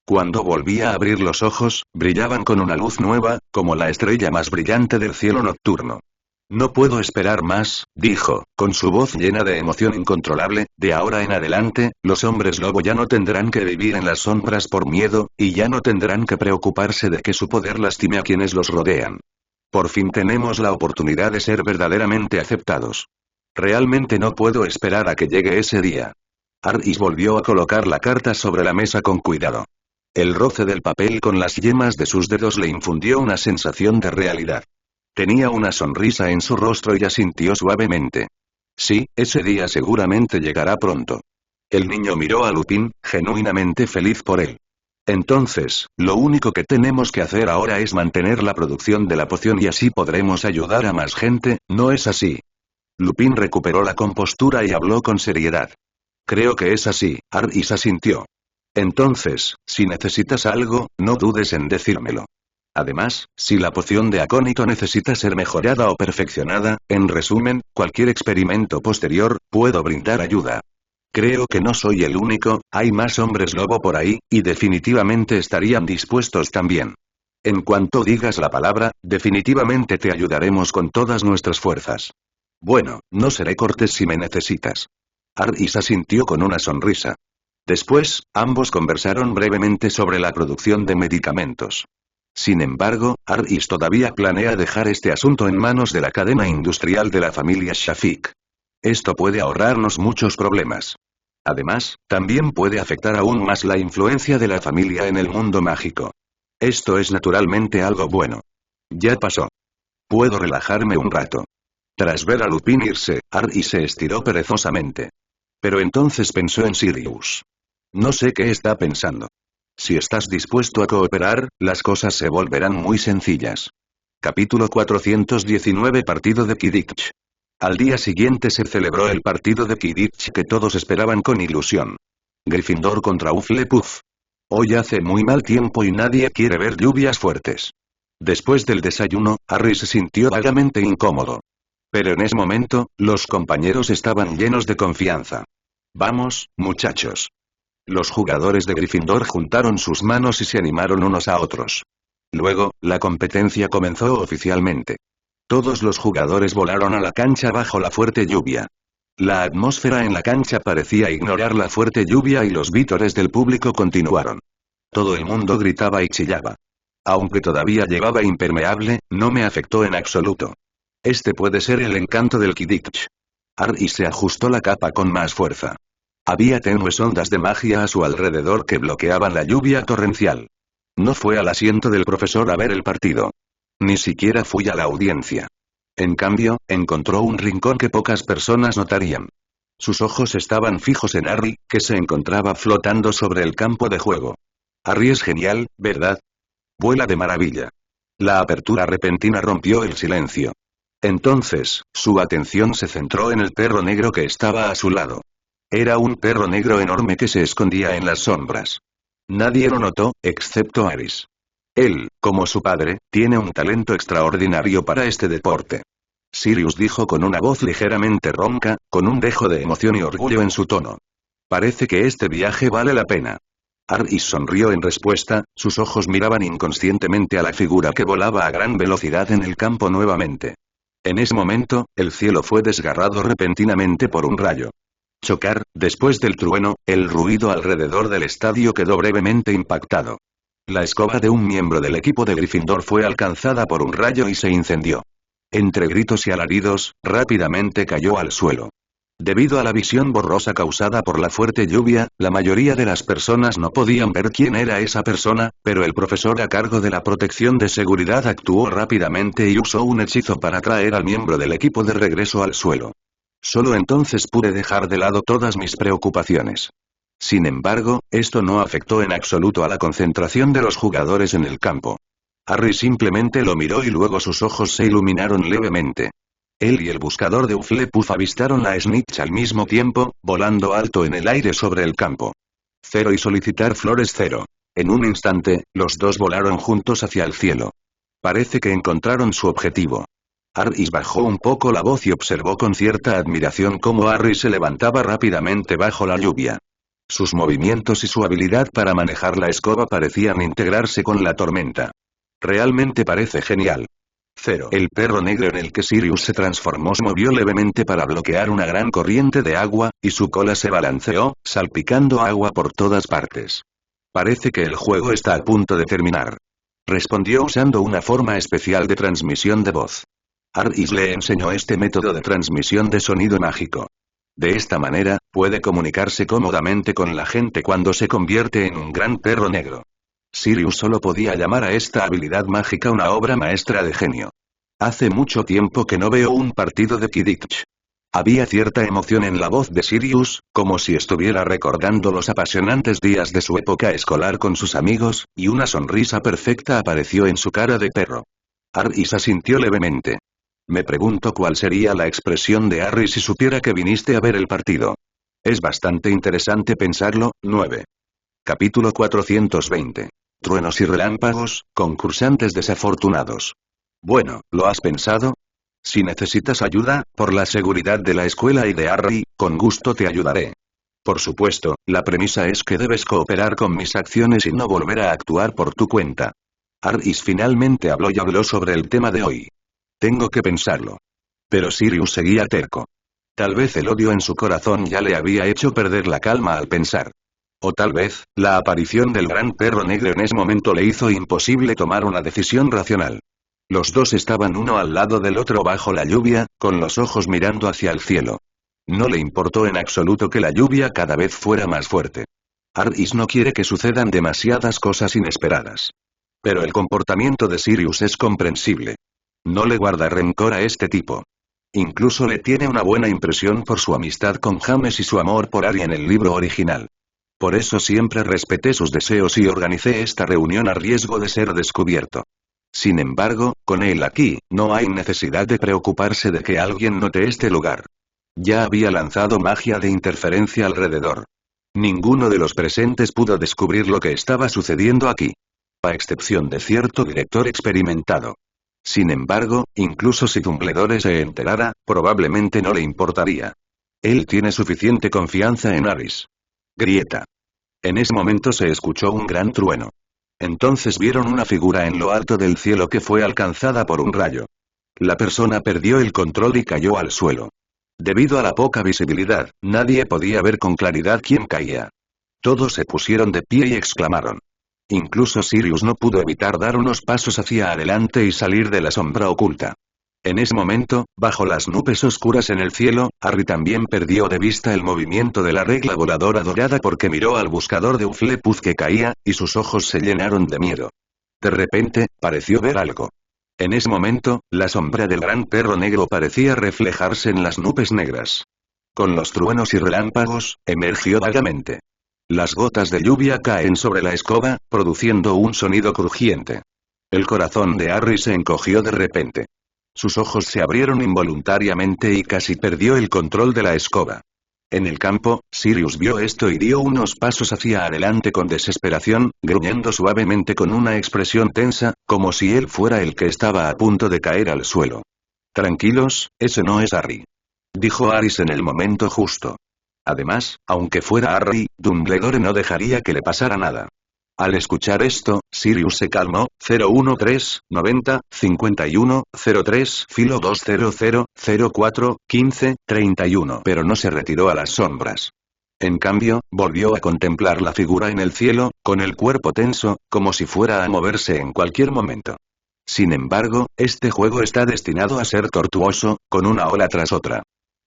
Cuando volvía a abrir los ojos, brillaban con una luz nueva, como la estrella más brillante del cielo nocturno. No puedo esperar más, dijo, con su voz llena de emoción incontrolable. De ahora en adelante, los hombres lobo ya no tendrán que vivir en las sombras por miedo, y ya no tendrán que preocuparse de que su poder lastime a quienes los rodean. Por fin tenemos la oportunidad de ser verdaderamente aceptados. Realmente no puedo esperar a que llegue ese día. Aris volvió a colocar la carta sobre la mesa con cuidado. El roce del papel con las yemas de sus dedos le infundió una sensación de realidad. Tenía una sonrisa en su rostro y asintió suavemente. Sí, ese día seguramente llegará pronto. El niño miró a Lupin, genuinamente feliz por él. Entonces, lo único que tenemos que hacer ahora es mantener la producción de la poción y así podremos ayudar a más gente, ¿no es así? Lupin recuperó la compostura y habló con seriedad. Creo que es así, Aris asintió. Entonces, si necesitas algo, no dudes en decírmelo. Además, si la poción de acónito necesita ser mejorada o perfeccionada, en resumen, cualquier experimento posterior, puedo brindar ayuda. Creo que no soy el único, hay más hombres lobo por ahí, y definitivamente estarían dispuestos también. En cuanto digas la palabra, definitivamente te ayudaremos con todas nuestras fuerzas. Bueno, no seré cortés si me necesitas. Aris asintió con una sonrisa. Después, ambos conversaron brevemente sobre la producción de medicamentos. Sin embargo, Aris todavía planea dejar este asunto en manos de la cadena industrial de la familia Shafik. Esto puede ahorrarnos muchos problemas. Además, también puede afectar aún más la influencia de la familia en el mundo mágico. Esto es naturalmente algo bueno. Ya pasó. Puedo relajarme un rato. Tras ver a Lupin irse, Harry se estiró perezosamente. Pero entonces pensó en Sirius. No sé qué está pensando. Si estás dispuesto a cooperar, las cosas se volverán muy sencillas. Capítulo 419 Partido de Quidditch. Al día siguiente se celebró el partido de Quidditch que todos esperaban con ilusión. Gryffindor contra Hufflepuff. Hoy hace muy mal tiempo y nadie quiere ver lluvias fuertes. Después del desayuno, Harry se sintió vagamente incómodo. Pero en ese momento, los compañeros estaban llenos de confianza. Vamos, muchachos. Los jugadores de Gryffindor juntaron sus manos y se animaron unos a otros. Luego, la competencia comenzó oficialmente. Todos los jugadores volaron a la cancha bajo la fuerte lluvia. La atmósfera en la cancha parecía ignorar la fuerte lluvia y los vítores del público continuaron. Todo el mundo gritaba y chillaba. Aunque todavía llevaba impermeable, no me afectó en absoluto. Este puede ser el encanto del Quidditch. Harry se ajustó la capa con más fuerza. Había tenues ondas de magia a su alrededor que bloqueaban la lluvia torrencial. No fue al asiento del profesor a ver el partido. Ni siquiera fui a la audiencia. En cambio, encontró un rincón que pocas personas notarían. Sus ojos estaban fijos en Harry, que se encontraba flotando sobre el campo de juego. Harry es genial, ¿verdad? Vuela de maravilla. La apertura repentina rompió el silencio. Entonces, su atención se centró en el perro negro que estaba a su lado. Era un perro negro enorme que se escondía en las sombras. Nadie lo notó, excepto Aris. Él, como su padre, tiene un talento extraordinario para este deporte. Sirius dijo con una voz ligeramente ronca, con un dejo de emoción y orgullo en su tono. Parece que este viaje vale la pena. Harry sonrió en respuesta, sus ojos miraban inconscientemente a la figura que volaba a gran velocidad en el campo nuevamente. En ese momento, el cielo fue desgarrado repentinamente por un rayo. Chocar, después del trueno, el ruido alrededor del estadio quedó brevemente impactado. La escoba de un miembro del equipo de Gryffindor fue alcanzada por un rayo y se incendió. Entre gritos y alaridos, rápidamente cayó al suelo. Debido a la visión borrosa causada por la fuerte lluvia, la mayoría de las personas no podían ver quién era esa persona, pero el profesor a cargo de la protección de seguridad actuó rápidamente y usó un hechizo para traer al miembro del equipo de regreso al suelo. Solo entonces pude dejar de lado todas mis preocupaciones. Sin embargo, esto no afectó en absoluto a la concentración de los jugadores en el campo. Harry simplemente lo miró y luego sus ojos se iluminaron levemente. Él y el buscador de Hufflepuff avistaron la snitch al mismo tiempo, volando alto en el aire sobre el campo. 0 y solicitar flores 0. En un instante, los dos volaron juntos hacia el cielo. Parece que encontraron su objetivo. Harry bajó un poco la voz y observó con cierta admiración cómo Harry se levantaba rápidamente bajo la lluvia. Sus movimientos y su habilidad para manejar la escoba parecían integrarse con la tormenta. Realmente parece genial. 0. El perro negro en el que Sirius se transformó se movió levemente para bloquear una gran corriente de agua, y su cola se balanceó, salpicando agua por todas partes. Parece que el juego está a punto de terminar. Respondió usando una forma especial de transmisión de voz. Harry le enseñó este método de transmisión de sonido mágico. De esta manera, puede comunicarse cómodamente con la gente cuando se convierte en un gran perro negro. Sirius solo podía llamar a esta habilidad mágica una obra maestra de genio. Hace mucho tiempo que no veo un partido de Quidditch. Había cierta emoción en la voz de Sirius, como si estuviera recordando los apasionantes días de su época escolar con sus amigos, y una sonrisa perfecta apareció en su cara de perro. Harry se asintió levemente. Me pregunto cuál sería la expresión de Harry si supiera que viniste a ver el partido. Es bastante interesante pensarlo. 9. Capítulo 420. Truenos y relámpagos, concursantes desafortunados. Bueno, ¿lo has pensado? Si necesitas ayuda, por la seguridad de la escuela y de Harry, con gusto te ayudaré. Por supuesto, la premisa es que debes cooperar con mis acciones y no volver a actuar por tu cuenta. Harry finalmente habló y habló sobre el tema de hoy. Tengo que pensarlo. Pero Sirius seguía terco. Tal vez el odio en su corazón ya le había hecho perder la calma al pensar. O tal vez, la aparición del gran perro negro en ese momento le hizo imposible tomar una decisión racional. Los dos estaban uno al lado del otro bajo la lluvia, con los ojos mirando hacia el cielo. No le importó en absoluto que la lluvia cada vez fuera más fuerte. Harry no quiere que sucedan demasiadas cosas inesperadas. Pero el comportamiento de Sirius es comprensible. No le guarda rencor a este tipo. Incluso le tiene una buena impresión por su amistad con James y su amor por Ari en el libro original. Por eso siempre respeté sus deseos y organicé esta reunión a riesgo de ser descubierto. Sin embargo, con él aquí, no hay necesidad de preocuparse de que alguien note este lugar. Ya había lanzado magia de interferencia alrededor. Ninguno de los presentes pudo descubrir lo que estaba sucediendo aquí. A excepción de cierto director experimentado. Sin embargo, incluso si Dumbledore se enterara, probablemente no le importaría. Él tiene suficiente confianza en Aris. Grieta. En ese momento se escuchó un gran trueno. Entonces vieron una figura en lo alto del cielo que fue alcanzada por un rayo. La persona perdió el control y cayó al suelo. Debido a la poca visibilidad, nadie podía ver con claridad quién caía. Todos se pusieron de pie y exclamaron. Incluso Sirius no pudo evitar dar unos pasos hacia adelante y salir de la sombra oculta. En ese momento, bajo las nubes oscuras en el cielo, Harry también perdió de vista el movimiento de la regla voladora dorada porque miró al buscador de Hufflepuff que caía, y sus ojos se llenaron de miedo. De repente, pareció ver algo. En ese momento, la sombra del gran perro negro parecía reflejarse en las nubes negras. Con los truenos y relámpagos, emergió vagamente. Las gotas de lluvia caen sobre la escoba, produciendo un sonido crujiente. El corazón de Harry se encogió de repente. Sus ojos se abrieron involuntariamente y casi perdió el control de la escoba. En el campo, Sirius vio esto y dio unos pasos hacia adelante con desesperación, gruñendo suavemente con una expresión tensa, como si él fuera el que estaba a punto de caer al suelo. Tranquilos, ese no es Harry. Dijo Aris en el momento justo. Además, aunque fuera Harry, Dumbledore no dejaría que le pasara nada. Al escuchar esto, Sirius se calmó. 013, 90, 51, 03, filo 200, 04, 15, 31. Pero no se retiró a las sombras. En cambio, volvió a contemplar la figura en el cielo, con el cuerpo tenso, como si fuera a moverse en cualquier momento. Sin embargo, este juego está destinado a ser tortuoso, con una ola tras otra.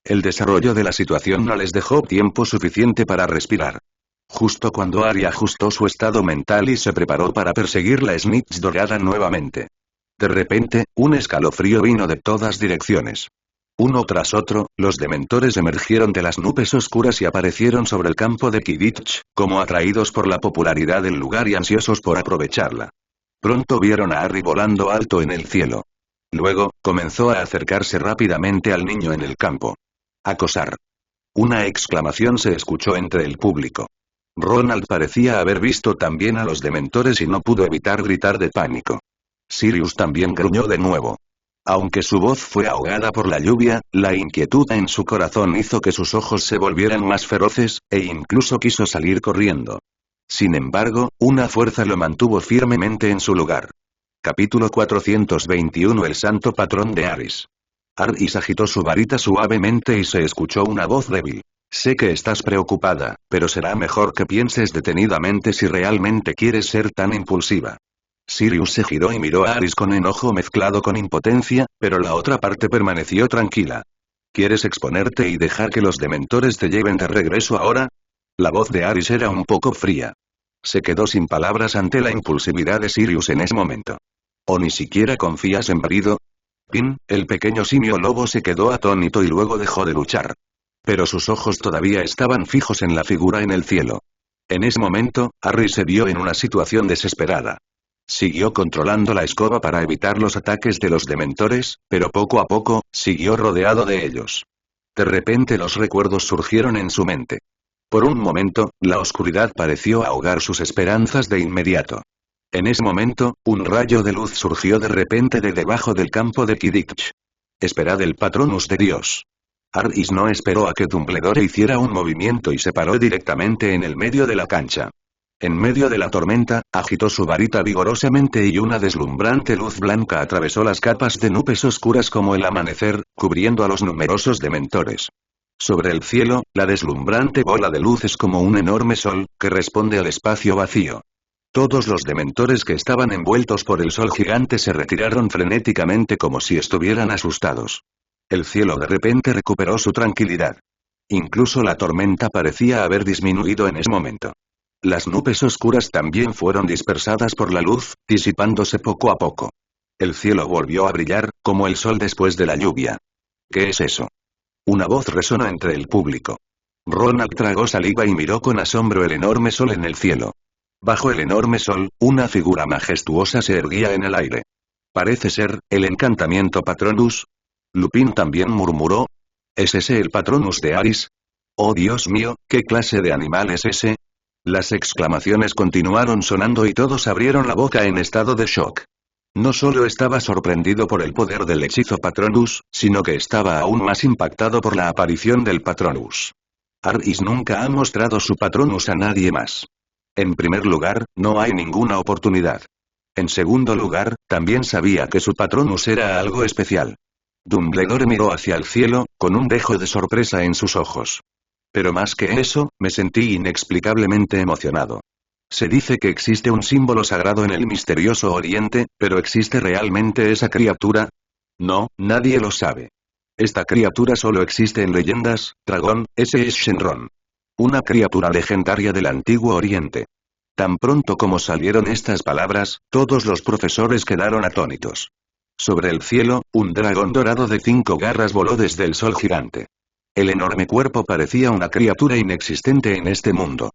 El desarrollo de la situación no les dejó tiempo suficiente para respirar. Justo cuando Harry ajustó su estado mental y se preparó para perseguir la Snitch dorada nuevamente. De repente, un escalofrío vino de todas direcciones. Uno tras otro, los dementores emergieron de las nubes oscuras y aparecieron sobre el campo de Quidditch, como atraídos por la popularidad del lugar y ansiosos por aprovecharla. Pronto vieron a Harry volando alto en el cielo. Luego, comenzó a acercarse rápidamente al niño en el campo. Acosar. Una exclamación se escuchó entre el público. Ronald parecía haber visto también a los dementores y no pudo evitar gritar de pánico. Sirius también gruñó de nuevo. Aunque su voz fue ahogada por la lluvia, la inquietud en su corazón hizo que sus ojos se volvieran más feroces, e incluso quiso salir corriendo. Sin embargo, una fuerza lo mantuvo firmemente en su lugar. Capítulo 421. El santo patrón de Aris. Aris agitó su varita suavemente y se escuchó una voz débil. Sé que estás preocupada, pero será mejor que pienses detenidamente si realmente quieres ser tan impulsiva. Sirius se giró y miró a Aris con enojo mezclado con impotencia, pero la otra parte permaneció tranquila. ¿Quieres exponerte y dejar que los dementores te lleven de regreso ahora? La voz de Aris era un poco fría. Se quedó sin palabras ante la impulsividad de Sirius en ese momento. ¿O ni siquiera confías en Brido? Pin, el pequeño simio lobo se quedó atónito y luego dejó de luchar. Pero sus ojos todavía estaban fijos en la figura en el cielo. En ese momento, Harry se vio en una situación desesperada. Siguió controlando la escoba para evitar los ataques de los dementores, pero poco a poco, siguió rodeado de ellos. De repente los recuerdos surgieron en su mente. Por un momento, la oscuridad pareció ahogar sus esperanzas de inmediato. En ese momento, un rayo de luz surgió de repente de debajo del campo de Quidditch. Esperad el Patronus de Dios. Aris no esperó a que Dumbledore hiciera un movimiento y se paró directamente en el medio de la cancha. En medio de la tormenta, agitó su varita vigorosamente y una deslumbrante luz blanca atravesó las capas de nubes oscuras como el amanecer, cubriendo a los numerosos dementores. Sobre el cielo, la deslumbrante bola de luz es como un enorme sol, que responde al espacio vacío. Todos los dementores que estaban envueltos por el sol gigante se retiraron frenéticamente como si estuvieran asustados. El cielo de repente recuperó su tranquilidad. Incluso la tormenta parecía haber disminuido en ese momento. Las nubes oscuras también fueron dispersadas por la luz, disipándose poco a poco. El cielo volvió a brillar, como el sol después de la lluvia. ¿Qué es eso? Una voz resonó entre el público. Ronald tragó saliva y miró con asombro el enorme sol en el cielo. Bajo el enorme sol, una figura majestuosa se erguía en el aire. Parece ser, el encantamiento Patronus. Lupin también murmuró. ¿Es ese el Patronus de Aris? Oh Dios mío, ¿qué clase de animal es ese? Las exclamaciones continuaron sonando y todos abrieron la boca en estado de shock. No solo estaba sorprendido por el poder del hechizo Patronus, sino que estaba aún más impactado por la aparición del Patronus. Aris nunca ha mostrado su Patronus a nadie más. En primer lugar, no hay ninguna oportunidad. En segundo lugar, también sabía que su Patronus era algo especial. Dumbledore miró hacia el cielo, con un dejo de sorpresa en sus ojos. Pero más que eso, me sentí inexplicablemente emocionado. Se dice que existe un símbolo sagrado en el misterioso Oriente, pero ¿existe realmente esa criatura? No, nadie lo sabe. Esta criatura solo existe en leyendas. Dragón, ese es Shenron. Una criatura legendaria del antiguo Oriente. Tan pronto como salieron estas palabras, todos los profesores quedaron atónitos. Sobre el cielo, un dragón dorado de 5 garras voló desde el sol gigante. El enorme cuerpo parecía una criatura inexistente en este mundo.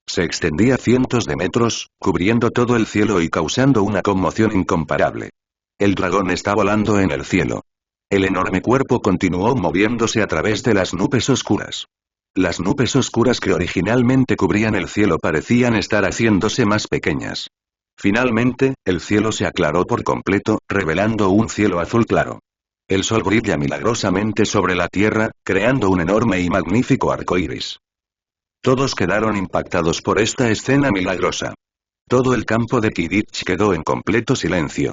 Se extendía cientos de metros, cubriendo todo el cielo y causando una conmoción incomparable. El dragón está volando en el cielo. El enorme cuerpo continuó moviéndose a través de las nubes oscuras. Las nubes oscuras que originalmente cubrían el cielo parecían estar haciéndose más pequeñas. Finalmente, el cielo se aclaró por completo, revelando un cielo azul claro. El sol brilla milagrosamente sobre la tierra, creando un enorme y magnífico arco iris. Todos quedaron impactados por esta escena milagrosa. Todo el campo de Quidditch quedó en completo silencio.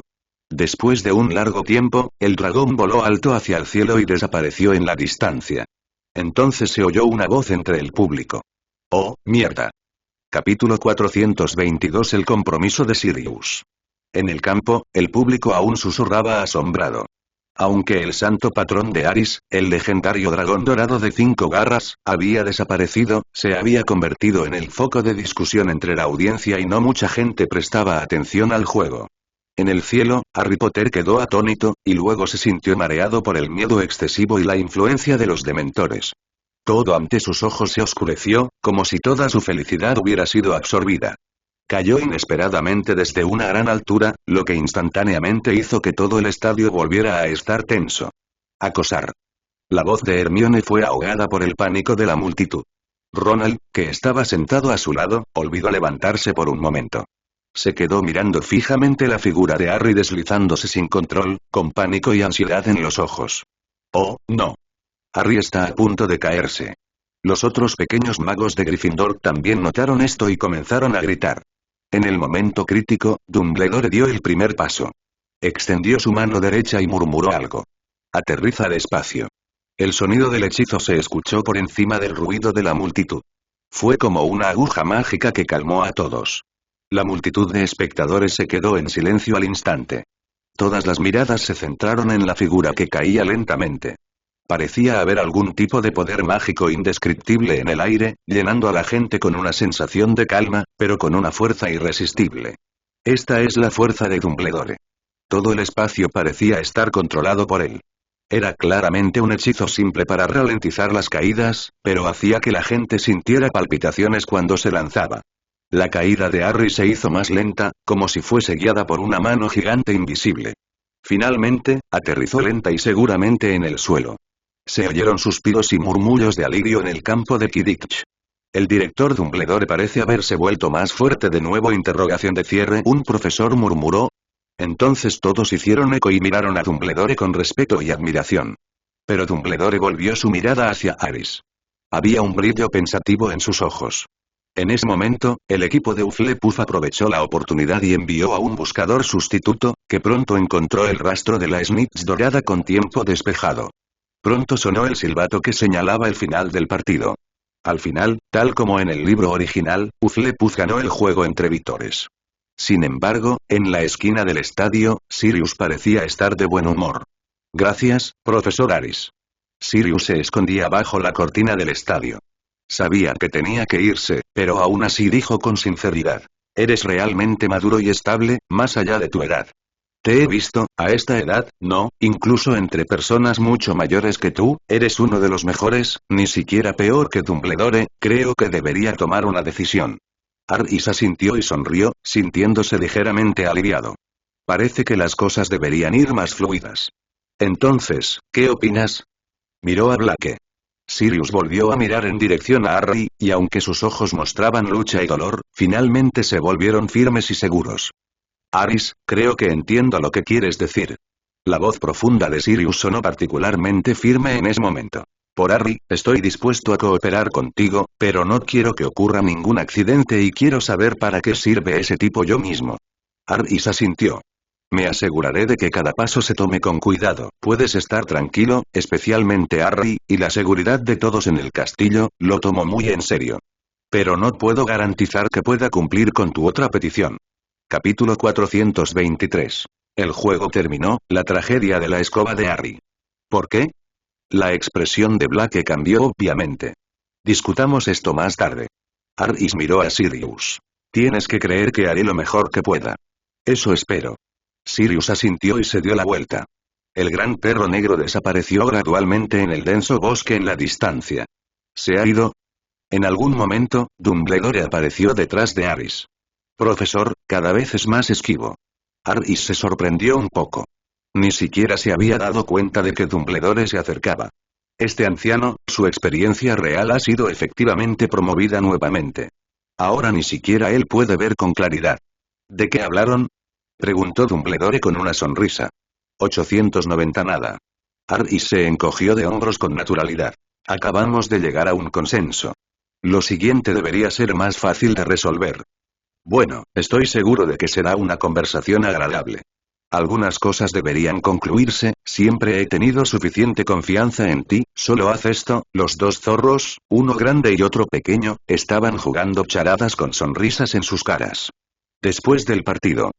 Después de un largo tiempo, el dragón voló alto hacia el cielo y desapareció en la distancia. Entonces se oyó una voz entre el público. ¡Oh, mierda! Capítulo 422. El compromiso de Sirius. En el campo, el público aún susurraba asombrado. Aunque el santo patrón de Aris, el legendario dragón dorado de 5 garras, había desaparecido, se había convertido en el foco de discusión entre la audiencia y no mucha gente prestaba atención al juego. En el cielo, Harry Potter quedó atónito, y luego se sintió mareado por el miedo excesivo y la influencia de los dementores. Todo ante sus ojos se oscureció, como si toda su felicidad hubiera sido absorbida. Cayó inesperadamente desde una gran altura, lo que instantáneamente hizo que todo el estadio volviera a estar tenso. Acosar. La voz de Hermione fue ahogada por el pánico de la multitud. Ronald, que estaba sentado a su lado, olvidó levantarse por un momento. Se quedó mirando fijamente la figura de Harry deslizándose sin control, con pánico y ansiedad en los ojos. ¡Oh, no! Harry está a punto de caerse. Los otros pequeños magos de Gryffindor también notaron esto y comenzaron a gritar. En el momento crítico, Dumbledore dio el primer paso. Extendió su mano derecha y murmuró algo. Aterriza despacio. El sonido del hechizo se escuchó por encima del ruido de la multitud. Fue como una aguja mágica que calmó a todos. La multitud de espectadores se quedó en silencio al instante. Todas las miradas se centraron en la figura que caía lentamente. Parecía haber algún tipo de poder mágico indescriptible en el aire, llenando a la gente con una sensación de calma, pero con una fuerza irresistible. Esta es la fuerza de Dumbledore. Todo el espacio parecía estar controlado por él. Era claramente un hechizo simple para ralentizar las caídas, pero hacía que la gente sintiera palpitaciones cuando se lanzaba. La caída de Harry se hizo más lenta, como si fuese guiada por una mano gigante invisible. Finalmente, aterrizó lenta y seguramente en el suelo. Se oyeron suspiros y murmullos de alivio en el campo de Quidditch. El director Dumbledore parece haberse vuelto más fuerte de nuevo. Interrogación de cierre. Un profesor murmuró. Entonces todos hicieron eco y miraron a Dumbledore con respeto y admiración. Pero Dumbledore volvió su mirada hacia Aris. Había un brillo pensativo en sus ojos. En ese momento, el equipo de Hufflepuff aprovechó la oportunidad y envió a un buscador sustituto, que pronto encontró el rastro de la Snitch dorada con tiempo despejado. Pronto sonó el silbato que señalaba el final del partido. Al final, tal como en el libro original, Hufflepuff ganó el juego entre vítores. Sin embargo, en la esquina del estadio, Sirius parecía estar de buen humor. Gracias, profesor Aris. Sirius se escondía bajo la cortina del estadio. Sabía que tenía que irse, pero aún así dijo con sinceridad. Eres realmente maduro y estable, más allá de tu edad. Te he visto, a esta edad, no, incluso entre personas mucho mayores que tú, eres uno de los mejores, ni siquiera peor que Dumbledore, creo que debería tomar una decisión. Harris asintió y sonrió, sintiéndose ligeramente aliviado. Parece que las cosas deberían ir más fluidas. Entonces, ¿qué opinas? Miró a Blake. Sirius volvió a mirar en dirección a Harry, y aunque sus ojos mostraban lucha y dolor, finalmente se volvieron firmes y seguros. Harris, creo que entiendo lo que quieres decir. La voz profunda de Sirius sonó particularmente firme en ese momento. Por Harry, estoy dispuesto a cooperar contigo, pero no quiero que ocurra ningún accidente y quiero saber para qué sirve ese tipo yo mismo. Harris asintió. Me aseguraré de que cada paso se tome con cuidado. Puedes estar tranquilo, especialmente Harry, y la seguridad de todos en el castillo, lo tomo muy en serio. Pero no puedo garantizar que pueda cumplir con tu otra petición. Capítulo 423. El juego terminó, la tragedia de la escoba de Harry. ¿Por qué? La expresión de Blake cambió obviamente. Discutamos esto más tarde. Harris miró a Sirius. Tienes que creer que haré lo mejor que pueda. Eso espero. Sirius asintió y se dio la vuelta. El gran perro negro desapareció gradualmente en el denso bosque en la distancia. ¿Se ha ido? En algún momento, Dumbledore apareció detrás de Harris. Profesor, cada vez es más esquivo. Harris se sorprendió un poco. Ni siquiera se había dado cuenta de que Dumbledore se acercaba. Este anciano, su experiencia real ha sido efectivamente promovida nuevamente. Ahora ni siquiera él puede ver con claridad. ¿De qué hablaron? Preguntó Dumbledore con una sonrisa. 890 nada. Harris se encogió de hombros con naturalidad. Acabamos de llegar a un consenso. Lo siguiente debería ser más fácil de resolver. Bueno, estoy seguro de que será una conversación agradable. Algunas cosas deberían concluirse, siempre he tenido suficiente confianza en ti, solo haz esto. Los dos zorros, uno grande y otro pequeño, estaban jugando charadas con sonrisas en sus caras. Después del partido,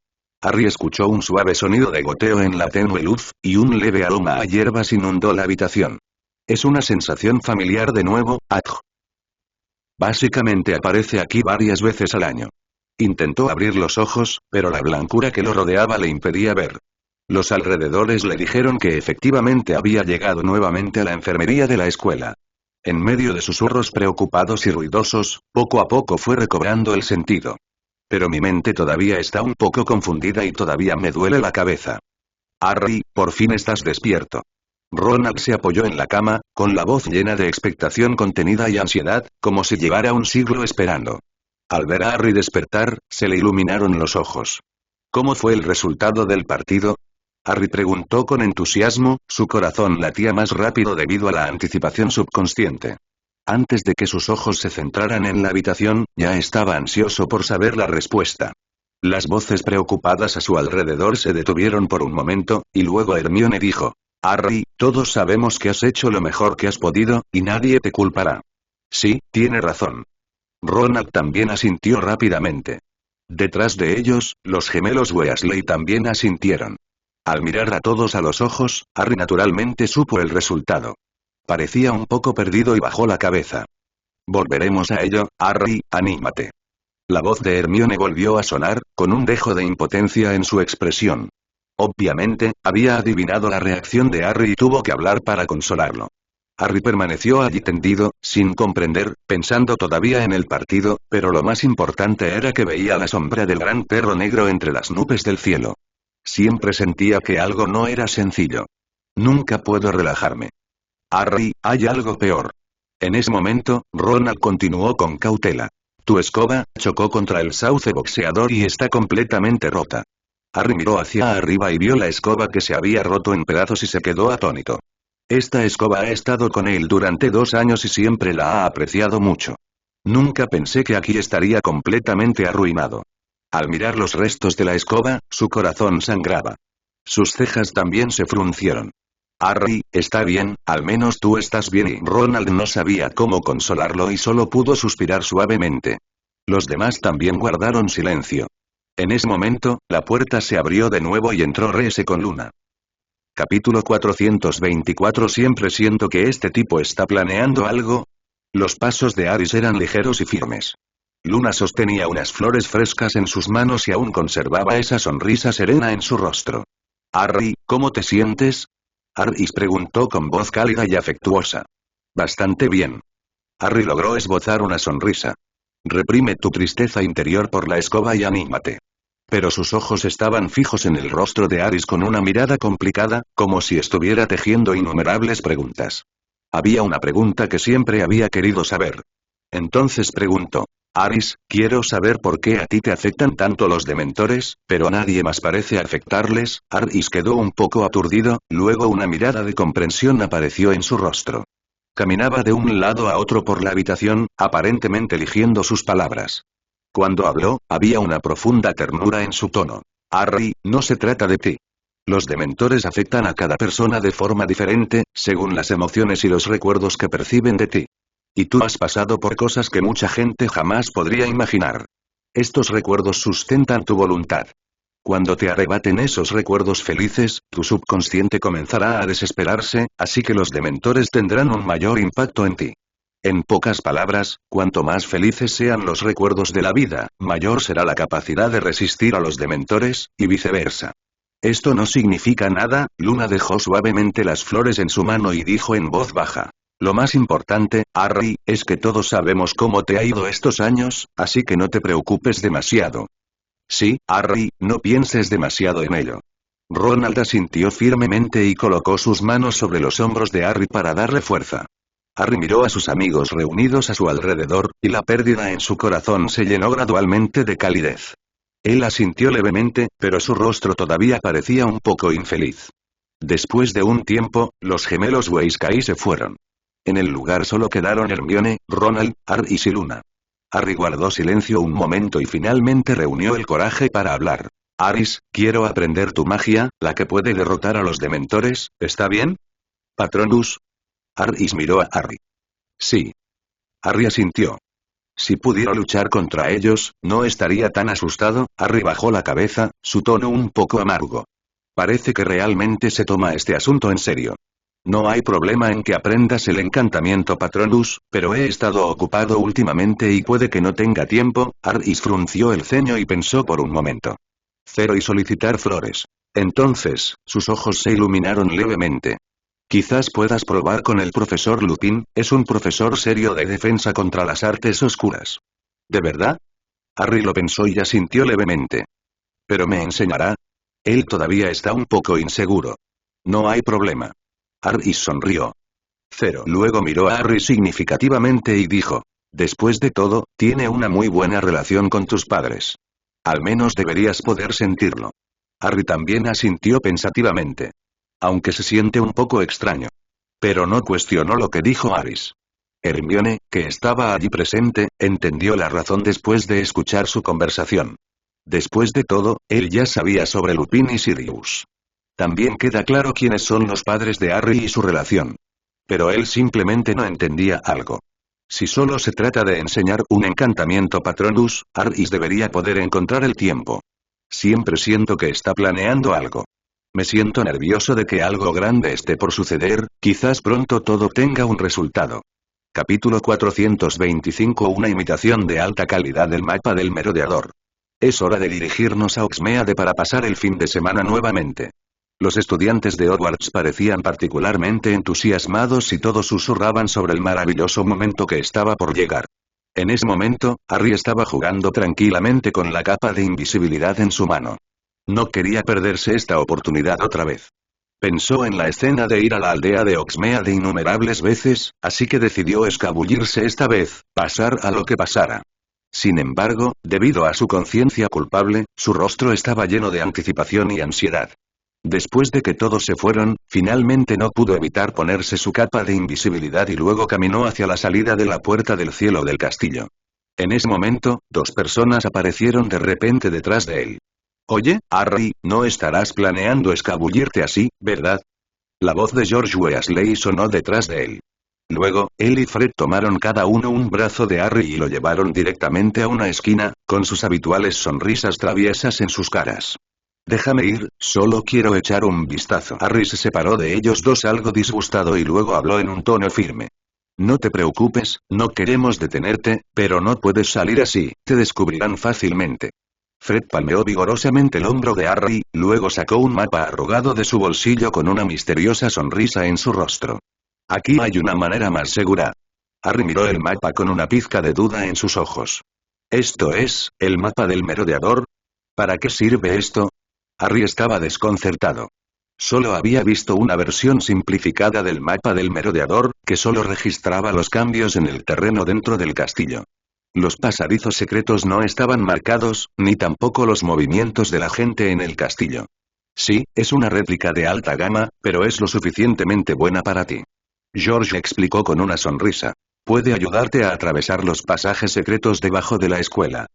Harry escuchó un suave sonido de goteo en la tenue luz, y un leve aroma a hierbas inundó la habitación. Es una sensación familiar de nuevo, Adj. Básicamente aparece aquí varias veces al año. Intentó abrir los ojos, pero la blancura que lo rodeaba le impedía ver. Los alrededores le dijeron que efectivamente había llegado nuevamente a la enfermería de la escuela. En medio de susurros preocupados y ruidosos, poco a poco fue recobrando el sentido. Pero mi mente todavía está un poco confundida y todavía me duele la cabeza. Harry, por fin estás despierto. Ronald se apoyó en la cama, con la voz llena de expectación contenida y ansiedad, como si llevara un siglo esperando. Al ver a Harry despertar, se le iluminaron los ojos. ¿Cómo fue el resultado del partido? Harry preguntó con entusiasmo, su corazón latía más rápido debido a la anticipación subconsciente. Antes de que sus ojos se centraran en la habitación, ya estaba ansioso por saber la respuesta. Las voces preocupadas a su alrededor se detuvieron por un momento, y luego Hermione dijo: Harry, todos sabemos que has hecho lo mejor que has podido, y nadie te culpará. Sí, tiene razón. Ronald también asintió rápidamente. Detrás de ellos, los gemelos Weasley también asintieron. Al mirar a todos a los ojos, Harry naturalmente supo el resultado. Parecía un poco perdido y bajó la cabeza. Volveremos a ello, Harry, anímate. La voz de Hermione volvió a sonar, con un dejo de impotencia en su expresión. Obviamente, había adivinado la reacción de Harry y tuvo que hablar para consolarlo. Harry permaneció allí tendido, sin comprender, pensando todavía en el partido, pero lo más importante era que veía la sombra del gran perro negro entre las nubes del cielo. Siempre sentía que algo no era sencillo. Nunca puedo relajarme. Harry, hay algo peor. En ese momento, Ronald continuó con cautela. Tu escoba chocó contra el sauce boxeador y está completamente rota. Harry miró hacia arriba y vio la escoba que se había roto en pedazos y se quedó atónito. Esta escoba ha estado con él durante 2 años y siempre la ha apreciado mucho. Nunca pensé que aquí estaría completamente arruinado. Al mirar los restos de la escoba, su corazón sangraba. Sus cejas también se fruncieron. Harry, está bien, al menos tú estás bien, y Ronald no sabía cómo consolarlo y solo pudo suspirar suavemente. Los demás también guardaron silencio. En ese momento, la puerta se abrió de nuevo y entró Reese con Luna. Capítulo 424. Siempre siento que este tipo está planeando algo. Los pasos de Aris eran ligeros y firmes. Luna sostenía unas flores frescas en sus manos y aún conservaba esa sonrisa serena en su rostro. Harry, ¿cómo te sientes? Aris preguntó con voz cálida y afectuosa. Bastante bien. Harry logró esbozar una sonrisa. Reprime tu tristeza interior por la escoba y anímate. Pero sus ojos estaban fijos en el rostro de Aris con una mirada complicada, como si estuviera tejiendo innumerables preguntas. Había una pregunta que siempre había querido saber. Entonces preguntó. Aris, quiero saber por qué a ti te afectan tanto los dementores, pero a nadie más parece afectarles. Aris quedó un poco aturdido, luego una mirada de comprensión apareció en su rostro. Caminaba de un lado a otro por la habitación, aparentemente eligiendo sus palabras. Cuando habló, había una profunda ternura en su tono. Harry, no se trata de ti. Los dementores afectan a cada persona de forma diferente, según las emociones y los recuerdos que perciben de ti. Y tú has pasado por cosas que mucha gente jamás podría imaginar. Estos recuerdos sustentan tu voluntad. Cuando te arrebaten esos recuerdos felices, tu subconsciente comenzará a desesperarse, así que los dementores tendrán un mayor impacto en ti. En pocas palabras, cuanto más felices sean los recuerdos de la vida, mayor será la capacidad de resistir a los dementores, y viceversa. Esto no significa nada. Luna dejó suavemente las flores en su mano y dijo en voz baja. Lo más importante, Harry, es que todos sabemos cómo te ha ido estos años, así que no te preocupes demasiado. Sí, Harry, no pienses demasiado en ello. Ronald asintió firmemente y colocó sus manos sobre los hombros de Harry para darle fuerza. Harry miró a sus amigos reunidos a su alrededor, y la pérdida en su corazón se llenó gradualmente de calidez. Él asintió levemente, pero su rostro todavía parecía un poco infeliz. Después de un tiempo, los gemelos Weasley se fueron. En el lugar solo quedaron Hermione, Ronald, Harry y Luna. Harry guardó silencio un momento y finalmente reunió el coraje para hablar. Aris, quiero aprender tu magia, la que puede derrotar a los dementores, ¿está bien? Patronus. Aris miró a Harry. Sí. Harry asintió. Si pudiera luchar contra ellos, no estaría tan asustado. Harry bajó la cabeza, su tono un poco amargo. Parece que realmente se toma este asunto en serio. No hay problema en que aprendas el encantamiento Patronus, pero he estado ocupado últimamente y puede que no tenga tiempo. Harry frunció el ceño y pensó por un momento. Cero y solicitar flores. Entonces, sus ojos se iluminaron levemente. Quizás puedas probar con el profesor Lupin, es un profesor serio de defensa contra las artes oscuras. ¿De verdad? Harry lo pensó y asintió levemente. ¿Pero me enseñará? Él todavía está un poco inseguro. No hay problema. Harry sonrió. Cero luego miró a Harry significativamente y dijo. Después de todo, tiene una muy buena relación con tus padres. Al menos deberías poder sentirlo. Harry también asintió pensativamente. Aunque se siente un poco extraño. Pero no cuestionó lo que dijo Aris. Hermione, que estaba allí presente, entendió la razón después de escuchar su conversación. Después de todo, él ya sabía sobre Lupin y Sirius. También queda claro quiénes son los padres de Harry y su relación. Pero él simplemente no entendía algo. Si solo se trata de enseñar un encantamiento Patronus, Harry debería poder encontrar el tiempo. Siempre siento que está planeando algo. Me siento nervioso de que algo grande esté por suceder, quizás pronto todo tenga un resultado. Capítulo 425. Una imitación de alta calidad del mapa del merodeador. Es hora de dirigirnos a Hogsmeade para pasar el fin de semana nuevamente. Los estudiantes de Hogwarts parecían particularmente entusiasmados y todos susurraban sobre el maravilloso momento que estaba por llegar. En ese momento, Harry estaba jugando tranquilamente con la capa de invisibilidad en su mano. No quería perderse esta oportunidad otra vez. Pensó en la escena de ir a la aldea de Hogsmeade innumerables veces, así que decidió escabullirse esta vez, pasar a lo que pasara. Sin embargo, debido a su conciencia culpable, su rostro estaba lleno de anticipación y ansiedad. Después de que todos se fueron, finalmente no pudo evitar ponerse su capa de invisibilidad y luego caminó hacia la salida de la puerta del cielo del castillo. En ese momento, dos personas aparecieron de repente detrás de él. Oye, Harry, no estarás planeando escabullirte así, ¿verdad? La voz de George Weasley sonó detrás de él. Luego, él y Fred tomaron cada uno un brazo de Harry y lo llevaron directamente a una esquina, con sus habituales sonrisas traviesas en sus caras. Déjame ir, solo quiero echar un vistazo. Harry se separó de ellos dos algo disgustado y luego habló en un tono firme. No te preocupes, no queremos detenerte, pero no puedes salir así, te descubrirán fácilmente. Fred palmeó vigorosamente el hombro de Harry, luego sacó un mapa arrugado de su bolsillo con una misteriosa sonrisa en su rostro. Aquí hay una manera más segura. Harry miró el mapa con una pizca de duda en sus ojos. ¿Esto es, el mapa del merodeador? ¿Para qué sirve esto? Harry estaba desconcertado. Solo había visto una versión simplificada del mapa del merodeador, que solo registraba los cambios en el terreno dentro del castillo. Los pasadizos secretos no estaban marcados, ni tampoco los movimientos de la gente en el castillo. Sí, es una réplica de alta gama, pero es lo suficientemente buena para ti. George explicó con una sonrisa. Puede ayudarte a atravesar los pasajes secretos debajo de la escuela.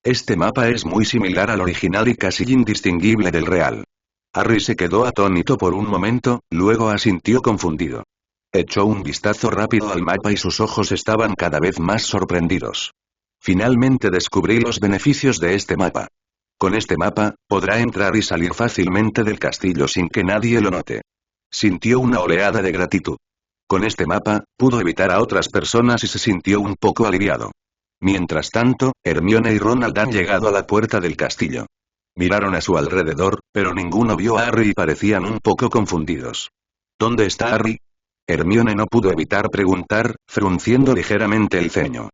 Este mapa es muy similar al original y casi indistinguible del real. Harry se quedó atónito por un momento, luego asintió confundido. Echó un vistazo rápido al mapa y sus ojos estaban cada vez más sorprendidos. Finalmente descubrí los beneficios de este mapa. Con este mapa, podrá entrar y salir fácilmente del castillo sin que nadie lo note. Sintió una oleada de gratitud. Con este mapa, pudo evitar a otras personas y se sintió un poco aliviado. Mientras tanto, Hermione y Ronald han llegado a la puerta del castillo. Miraron a su alrededor, pero ninguno vio a Harry y parecían un poco confundidos. ¿Dónde está Harry? Hermione no pudo evitar preguntar, frunciendo ligeramente el ceño.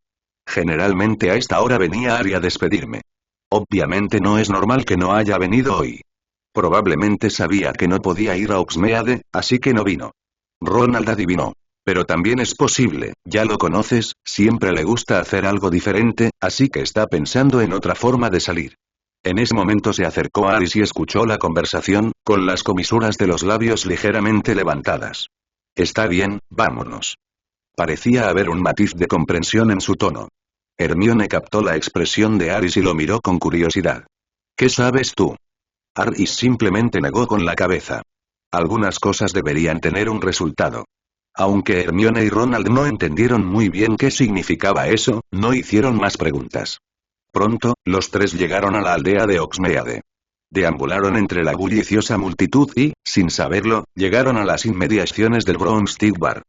Generalmente a esta hora venía Harry a despedirme. Obviamente no es normal que no haya venido hoy. Probablemente sabía que no podía ir a Hogsmeade, así que no vino. Ronald adivinó. Pero también es posible, ya lo conoces, siempre le gusta hacer algo diferente, así que está pensando en otra forma de salir. En ese momento se acercó a Harry y escuchó la conversación, con las comisuras de los labios ligeramente levantadas. Está bien, vámonos. Parecía haber un matiz de comprensión en su tono. Hermione captó la expresión de Harry y lo miró con curiosidad. ¿Qué sabes tú? Harry simplemente negó con la cabeza. Algunas cosas deberían tener un resultado. Aunque Hermione y Ronald no entendieron muy bien qué significaba eso, no hicieron más preguntas. Pronto, los tres llegaron a la aldea de Hogsmeade. Deambularon entre la bulliciosa multitud y, sin saberlo, llegaron a las inmediaciones del Broomstick Bar.